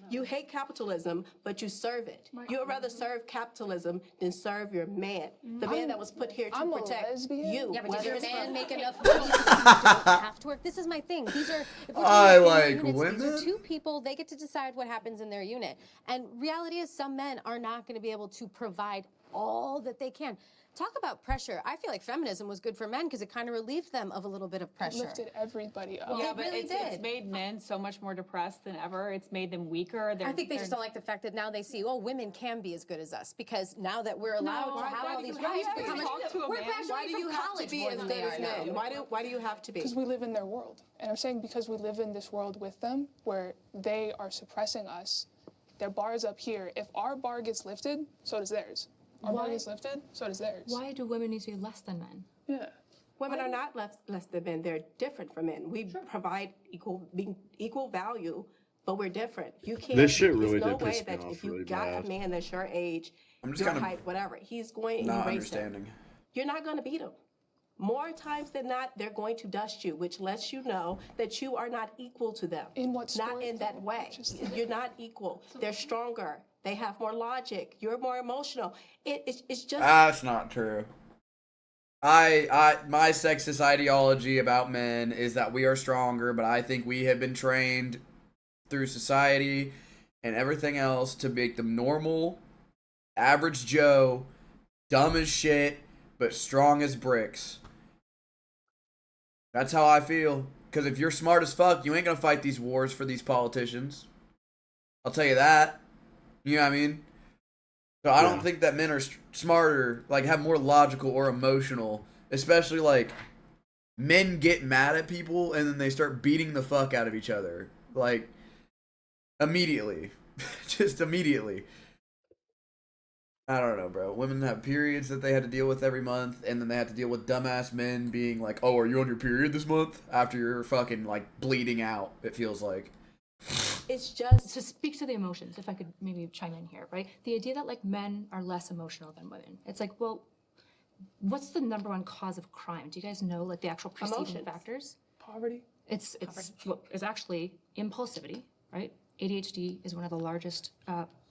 you hate capitalism, but you serve it. You would rather serve capitalism than serve your man, the man that was put here to protect you. Yeah, but does your man make enough money so you don't have to work? This is my thing. These are, if we're I talking about like units, women. These are 2 people. They get to decide what happens in their unit. And reality is, some men are not going to be able to provide all that they can. Talk about pressure. I feel like feminism was good for men because it kind of relieved them of a little bit of pressure. It lifted everybody up. Well, Yeah, but really it's it's made men so much more depressed than ever. It's made them weaker. I think they just don't like the fact that now they see, oh, women can be as good as us because now that we're allowed to have all these rights, we're Why do you have to be as good as men? Why do you have to be? Because we live in their world. And I'm saying because we live in this world with them where they are suppressing us, their bar is up here. If our bar gets lifted, so does theirs. Our bar gets lifted, so does theirs. Why do women need to be less than men? Yeah. Women are not less than men. They're different from men. We provide equal value, but we're different. You can't. This shit really there's no did way piss me that off if you really got bad. a man that's your age, I'm just your kind of height, whatever, he's going to not erase him. understanding. You're not going to beat him. More times than not, they're going to dust you, which lets you know that you are not equal to them. In what sport? Not in that way. You're not equal. They're stronger. They have more logic. You're more emotional. It's just. That's not true. My sexist ideology about men is that we are stronger, but I think we have been trained through society and everything else to make them normal, average Joe, dumb as shit, but strong as bricks. That's how I feel. Because if you're smart as fuck, you ain't gonna fight these wars for these politicians. I'll tell you that. You know what I mean? So I don't think that men are smarter, like have more logical or emotional. Especially like men get mad at people and then they start beating the fuck out of each other. Like immediately. Just immediately. I don't know, bro. Women have periods that they had to deal with every month, and then they have to deal with dumbass men being like, "Oh, are you on your period this month?" After you're fucking like bleeding out. It feels like. It's just to speak to the emotions. If I could maybe chime in here, right? The idea that like men are less emotional than women. It's like, well, what's the number 1 cause of crime? Do you guys know like the actual preceding factors? Poverty. It's actually impulsivity, right? ADHD is one of the largest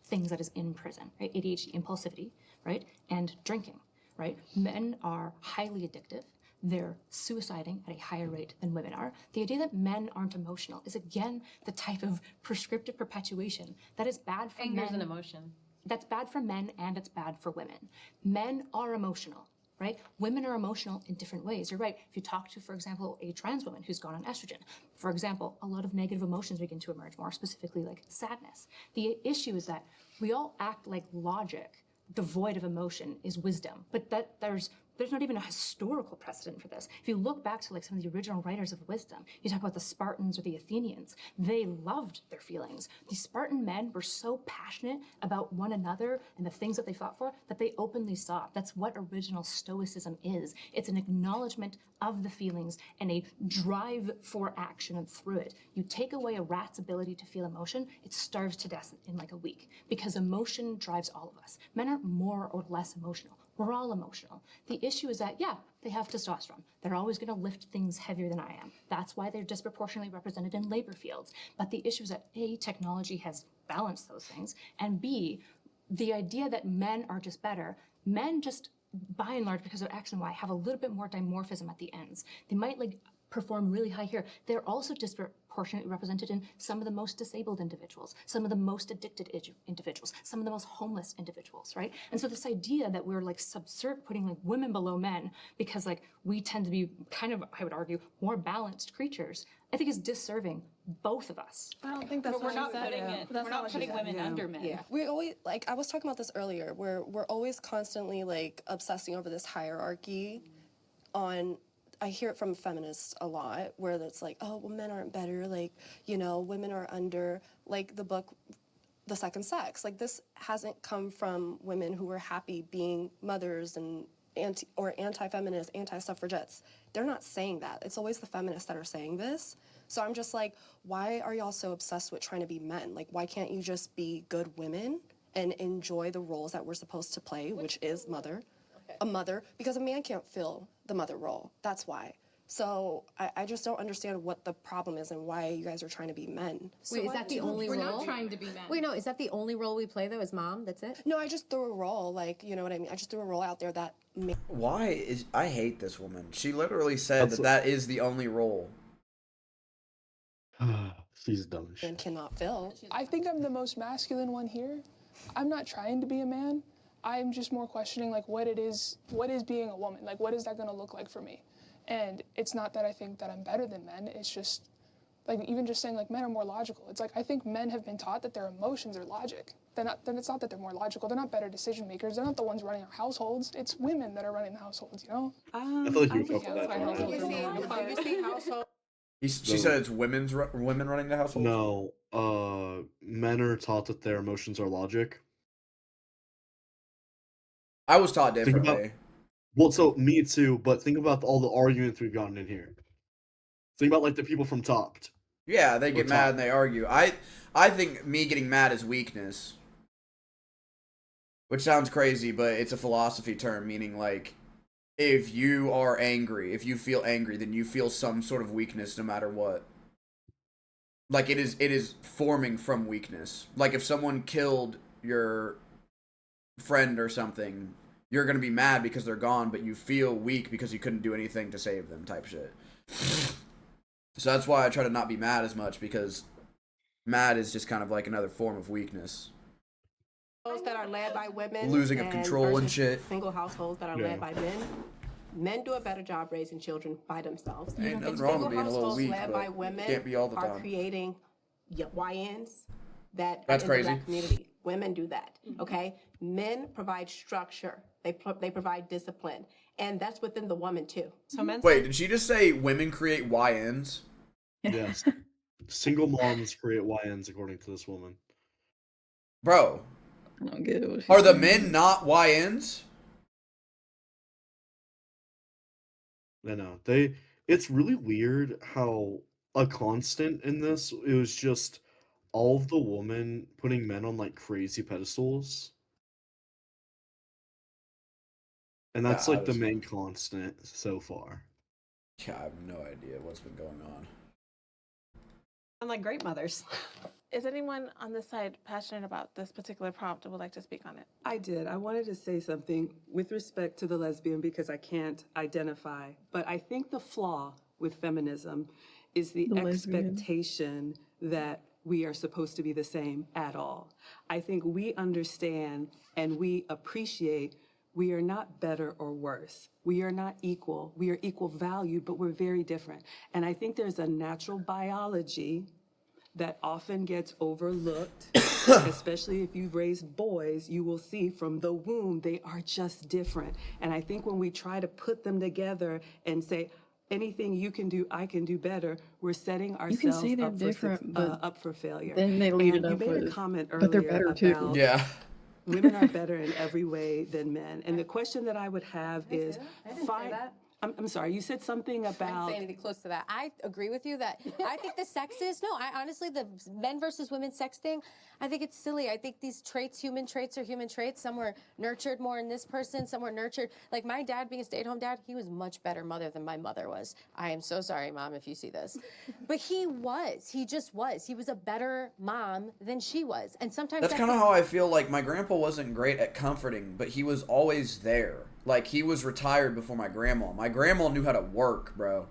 things that is in prison, right? ADHD, impulsivity, right? And drinking, right? Men are highly addictive. They're suiciding at a higher rate than women are. The idea that men aren't emotional is, again, the type of prescriptive perpetuation that is bad for men. Anger's an emotion. That's bad for men and it's bad for women. Men are emotional, right? Women are emotional in different ways. You're right. If you talk to, for example, a trans woman who's gone on estrogen, for example, a lot of negative emotions begin to emerge, more specifically like sadness. The issue is that we all act like logic devoid of emotion is wisdom, but that there's not even a historical precedent for this. If you look back to like some of the original writers of wisdom, you talk about the Spartans or the Athenians, they loved their feelings. The Spartan men were so passionate about one another and the things that they fought for that they openly sobbed. That's what original Stoicism is. It's an acknowledgement of the feelings and a drive for action and through it. You take away a rat's ability to feel emotion, it starves to death in like a week because emotion drives all of us. Men aren't more or less emotional. We're all emotional. The issue is that, yeah, they have testosterone. They're always going to lift things heavier than I am. That's why they're disproportionately represented in labor fields. But the issue is that A, technology has balanced those things, and B, the idea that men are just better, men just, by and large, because of X and Y, have a little bit more dimorphism at the ends. They might like perform really high here. They're also disproportionately represented in some of the most disabled individuals, some of the most addicted individuals, some of the most homeless individuals, right? And so this idea that we're like putting like women below men because like we tend to be kind of, I would argue, more balanced creatures, I think is disserving both of us. I don't think that's But we're not putting women under men. Yeah. We always, like I was talking about this earlier, where we're always constantly like obsessing over this hierarchy on, I hear it from feminists a lot, where it's like, oh, well, men aren't better, like, you know, women are under, like the book, The Second Sex. Like, this hasn't come from women who were happy being mothers and anti-feminists, anti-suffragettes. They're not saying that. It's always the feminists that are saying this. So I'm just like, why are y'all so obsessed with trying to be men? Like, why can't you just be good women and enjoy the roles that we're supposed to play, which is mother? A mother, because a man can't fill the mother role. That's why. So I just don't understand what the problem is and why you guys are trying to be men. Wait, is that the only role? We're not trying to be men. Wait, no, is that the only role we play though? As mom? That's it? No, I just threw a role, like, you know what I mean? I just threw a role out there that Why is I hate this woman. She literally said that is the only role. She's dumb as shit. Cannot fill. I think I'm the most masculine one here. I'm not trying to be a man. I'm just more questioning like what is being a woman? Like what is that gonna look like for me? And it's not that I think that I'm better than men. It's just like even just saying like men are more logical. It's like I think men have been taught that their emotions are logic. Then it's not that they're more logical. They're not better decision makers. They're not the ones running our households. It's women that are running the households. You know. I feel like you would fuck with that. You see household. She said it's women running the household. No, men are taught that their emotions are logic. I was taught differently. Well, so me too, but think about all the arguments we've gotten in here. Think about like the people from Topped. Yeah, they get mad and they argue. I think me getting mad is weakness. Which sounds crazy, but it's a philosophy term, meaning like if you are angry, if you feel angry, then you feel some sort of weakness no matter what. Like it is forming from weakness. Like if someone killed your friend or something, you're going to be mad because they're gone, but you feel weak because you couldn't do anything to save them type shit. So that's why I try to not be mad as much, because mad is just kind of like another form of weakness. That are led by women, losing of control and shit. Single households that are led by men. Men do a better job raising children by themselves. Ain't nothing wrong with being a little weak, led but by women can't be all the are time. creating YNs that That's in crazy. the black community. Women do that. Okay, men provide structure. They provide discipline, and that's within the woman too. So men. Wait, did she just say women create YNs? Yes. Single moms create YNs according to this woman. Bro. I don't get it. Are the men not YNs? I know. It's really weird how a constant in this, it was just all of the women putting men on like crazy pedestals. And that's like the main constant so far. Yeah, I have no idea what's been going on. I'm like great mothers. Is anyone on this side passionate about this particular prompt and would like to speak on it? I did. I wanted to say something with respect to the lesbian because I can't identify. But I think the flaw with feminism is the expectation that we are supposed to be the same at all. I think we understand and we appreciate we are not better or worse. We are not equal. We are equal valued, but we're very different. And I think there's a natural biology that often gets overlooked, especially if you've raised boys, you will see from the womb, they are just different. And I think when we try to put them together and say, anything you can do, I can do better, we're setting ourselves You can say they're different, but up for failure. then they lead and it up you made with, a comment but they're earlier better too. about Yeah. women are better in every way than men. And the question that I would have is, I didn't say that. I'm sorry, you said something I didn't about... say anything close to that. I agree with you that I think the sexist, I honestly, the men versus women sex thing, I think it's silly. I think these traits, human traits are human traits. Some were nurtured more in this person, some were nurtured. Like my dad being a stay-at-home dad, he was much better mother than my mother was. I am so sorry, Mom, if you see this. But he just was. He was a better mom than she was. And sometimes That's kind of how I feel. Like my grandpa wasn't great at comforting, but he was always there. Like he was retired before my grandma. My grandma knew how to work, bro.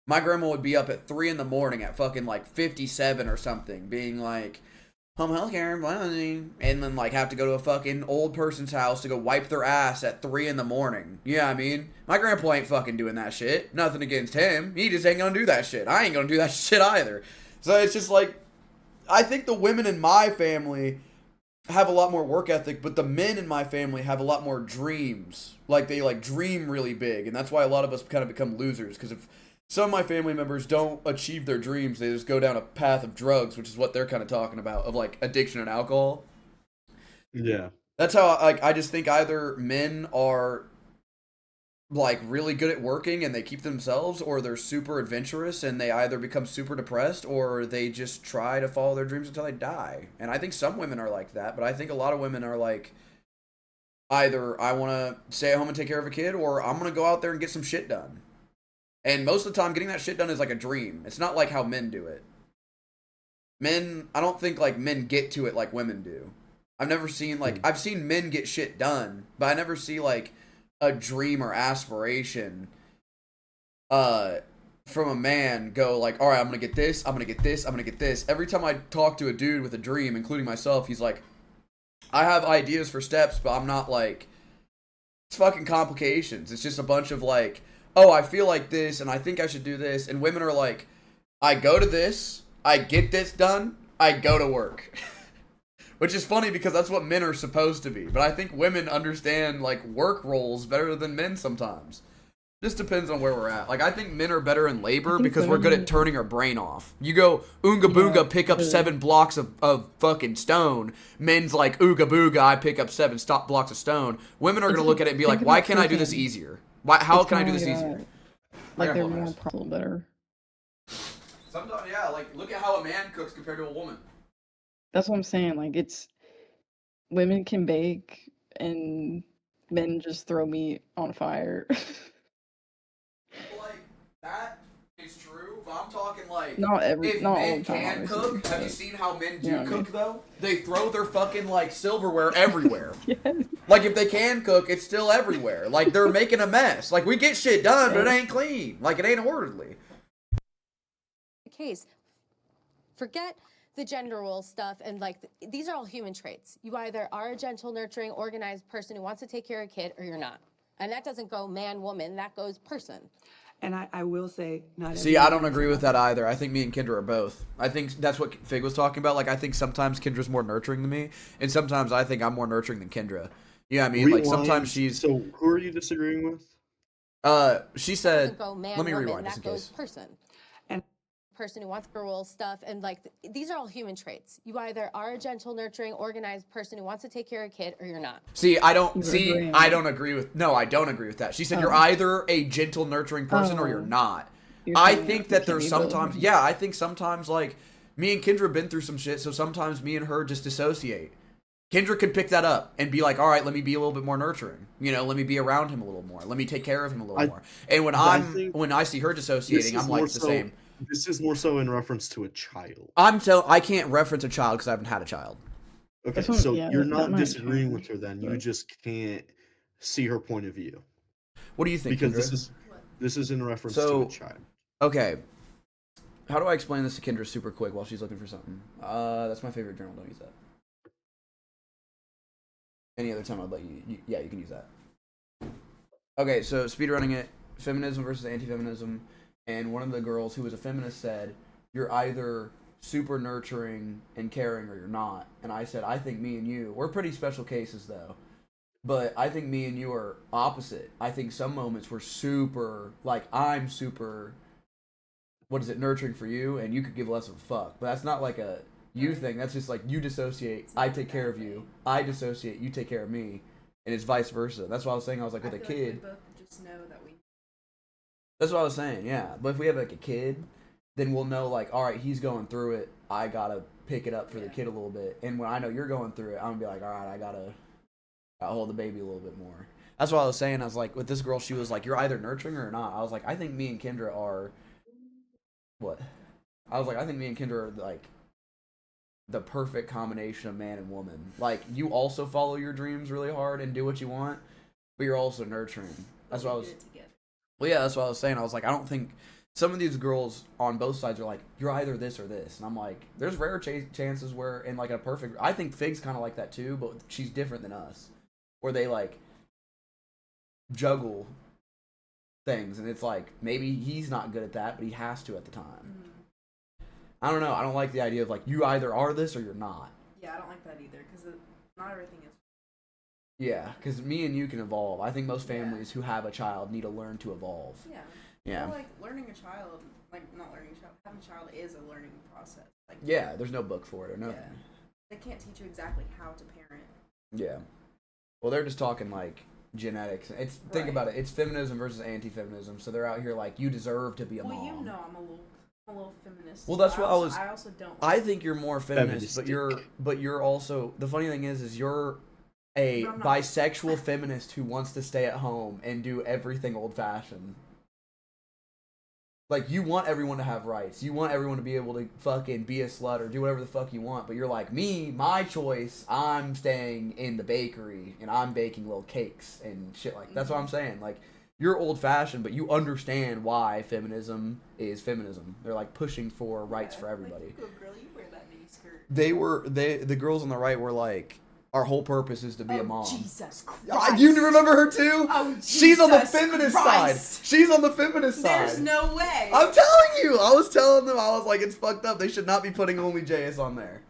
My grandma would be up at 3 in the morning at fucking like 57 or something, being like, home healthcare, blah, blah, blah, and then like have to go to a fucking old person's house to go wipe their ass at 3 in the morning. Yeah, I mean, my grandpa ain't fucking doing that shit. Nothing against him. He just ain't gonna do that shit. I ain't gonna do that shit either. So it's just like, I think the women in my family have a lot more work ethic, but the men in my family have a lot more dreams. Like they like dream really big, and that's why a lot of us kind of become losers. Because if some of my family members don't achieve their dreams, they just go down a path of drugs, which is what they're kind of talking about, of like addiction and alcohol. Yeah. That's how I just think either men are like really good at working and they keep themselves, or they're super adventurous and they either become super depressed or they just try to follow their dreams until they die. And I think some women are like that, but I think a lot of women are like, either I want to stay at home and take care of a kid, or I'm going to go out there and get some shit done. And most of the time, getting that shit done is like a dream. It's not like how men do it. Men, I don't think like men get to it like women do. I've never seen like, I've seen men get shit done, but I never see like a dream or aspiration from a man go like, all right, I'm gonna get this, I'm gonna get this, I'm gonna get this. Every time I talk to a dude with a dream, including myself, he's like, I have ideas for steps, but I'm not like, it's fucking complications. It's just a bunch of like, oh, I feel like this, and I think I should do this. And women are like, I go to this, I get this done, I go to work. Which is funny because that's what men are supposed to be. But I think women understand like work roles better than men sometimes. Just depends on where we're at. Like, I think men are better in labor because we're good at turning our brain off. You go, oonga boonga, pick up 7 blocks of fucking stone. Men's like, ooga booga, I pick up 7 blocks of stone. Women are going to look at it and be like, why can't I do this easier? How can I do this easier? Like, they're more probably better. Sometimes, yeah, like, look at how a man cooks compared to a woman. That's what I'm saying. Like, it's, women can bake, and men just throw meat on fire. Like, that is true, but I'm talking like, not all the men time, can cook, obviously, have you seen how men do you know what I cook mean? though? They throw their fucking like silverware everywhere. Like, if they can cook, it's still everywhere. Like, they're making a mess. Like, we get shit done, but it ain't clean. Like, it ain't orderly. Case, forget the gender role stuff, and like these are all human traits. You either are a gentle, nurturing, organized person who wants to take care of a kid, or you're not. And that doesn't go man, woman, that goes person. And I will say, not See, I don't agree with that either. I think me and Kendra are both. I think that's what Fig was talking about. Like, I think sometimes Kendra's more nurturing than me, and sometimes I think I'm more nurturing than Kendra. You know what I mean? Like, sometimes she's... So, who are you disagreeing with? She said... Go man, let me woman, rewind that just in goes case. person. And person who wants to role stuff, and like these are all human traits. You either are a gentle, nurturing, organized person who wants to take care of a kid, or you're not. See, I don't agree with... No, I don't agree with that. She said you're either a gentle, nurturing person or you're not. I think that there's sometimes... Yeah, I think sometimes, like, me and Kendra have been through some shit, so sometimes me and her just dissociate. Kendra can pick that up and be like, all right, let me be a little bit more nurturing. You know, let me be around him a little more. Let me take care of him a little more. And when I see her dissociating, I'm like the same. This is more so in reference to a child. I can't reference a child because I haven't had a child. Okay, so you're not disagreeing with her then. You just can't see her point of view. What do you think, Because Kendra? this is in reference to a child. Okay. How do I explain this to Kendra super quick while she's looking for something? That's my favorite journal. Don't use that. Any other time I'd let you yeah, you can use that. Okay, so speedrunning it, feminism versus anti-feminism, and one of the girls who was a feminist said, you're either super nurturing and caring or you're not. And I said, I think me and you, we're pretty special cases though, but I think me and you are opposite. I think some moments we're super, like, I'm super, nurturing for you, and you could give less of a fuck. But that's not like a you thing. That's just like, you dissociate, I take care of you. I dissociate, you take care of me. And it's vice versa. That's what I was saying. I was like, with a kid. We both just know that we... That's what I was saying, yeah. But if we have like a kid, then we'll know, like, all right, he's going through it. I gotta pick it up for the kid a little bit. And when I know you're going through it, I'm gonna be like, all right, I gotta hold the baby a little bit more. That's what I was saying. I was like, with this girl, she was like, you're either nurturing or not. I was like, I think me and Kendra are... What? I was like, I think me and Kendra are, like, the perfect combination of man and woman. Like, you also follow your dreams really hard and do what you want, but you're also nurturing. That's what I was... Well, yeah, that's what I was saying. I was like, I don't think... Some of these girls on both sides are like, you're either this or this. And I'm like, there's rare chances where in, like, a perfect... I think Fig's kind of like that, too, but she's different than us. Where they, like, juggle things. And it's like, maybe he's not good at that, but he has to at the time. Mm-hmm. I don't know. I don't like the idea of, like, you either are this or you're not. Yeah, I don't like that either, because not everything is... Yeah, because me and you can evolve. I think most families who have a child need to learn to evolve. Yeah. Yeah. Well, like, learning a child, like, not learning a child, having a child is a learning process. Like, yeah, there's no book for it or nothing. Yeah. They can't teach you exactly how to parent. Yeah. Well, they're just talking, like, genetics. Think about it. It's feminism versus anti-feminism. So they're out here like, you deserve to be a mom. Well, you know I'm a little feminist. Well, that's what I was... I also don't... I think you're more feminist, but you're also... The funny thing is you're a bisexual feminist who wants to stay at home and do everything old-fashioned. Like, you want everyone to have rights. You want everyone to be able to fucking be a slut or do whatever the fuck you want. But you're like, me, my choice, I'm staying in the bakery and I'm baking little cakes and shit like that. That's what I'm saying. Like, you're old-fashioned, but you understand why feminism is feminism. They're, like, pushing for rights for everybody. Like, oh, girl, you wear that mini skirt. The girls on the right were like, our whole purpose is to be a mom. Jesus Christ. You remember her too? Oh, She's on the Jesus feminist Christ. side. She's on the feminist side. There's no way. I'm telling you. I was telling them, I was like, it's fucked up. They should not be putting only JS on there.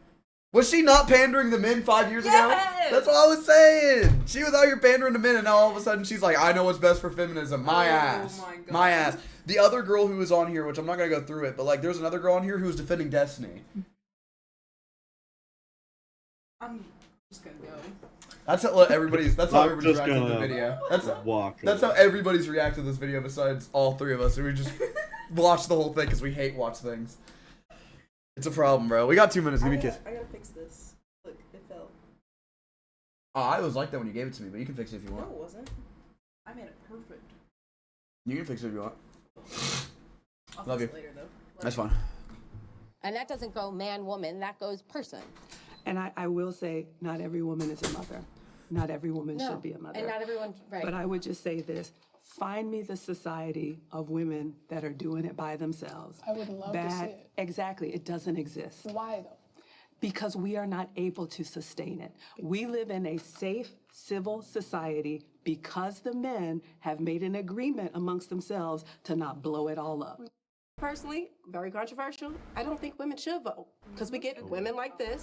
Was she not pandering to men 5 years ago? That's what I was saying. She was out here pandering to men, and now all of a sudden she's like, I know what's best for feminism. My ass. My God. My ass. The other girl who was on here, which I'm not going to go through it, but like there's another girl on here who was defending Destiny. I'm just going to go. That's how everybody's reacting to the video. That's how everybody's reacted to this video besides all three of us. We just watch the whole thing because we hate watch things. It's a problem, bro. We got 2 minutes. Give me a kiss. I gotta fix this. Look, it fell. Oh, I always liked that when you gave it to me, but you can fix it if you want. No, it wasn't. I made it perfect. You can fix it if you want. I'll Love fix you. it later, though. That's fine. And that doesn't go man, woman, that goes person. And I will say, not every woman is a mother. Not every woman No, should be a mother. and not everyone, right. But I would just say this. Find me the society of women that are doing it by themselves. I would love to see it. Exactly. It doesn't exist. Why though? Because we are not able to sustain it. We live in a safe, civil society because the men have made an agreement amongst themselves to not blow it all up. Personally, very controversial. I don't think women should vote because we get women like this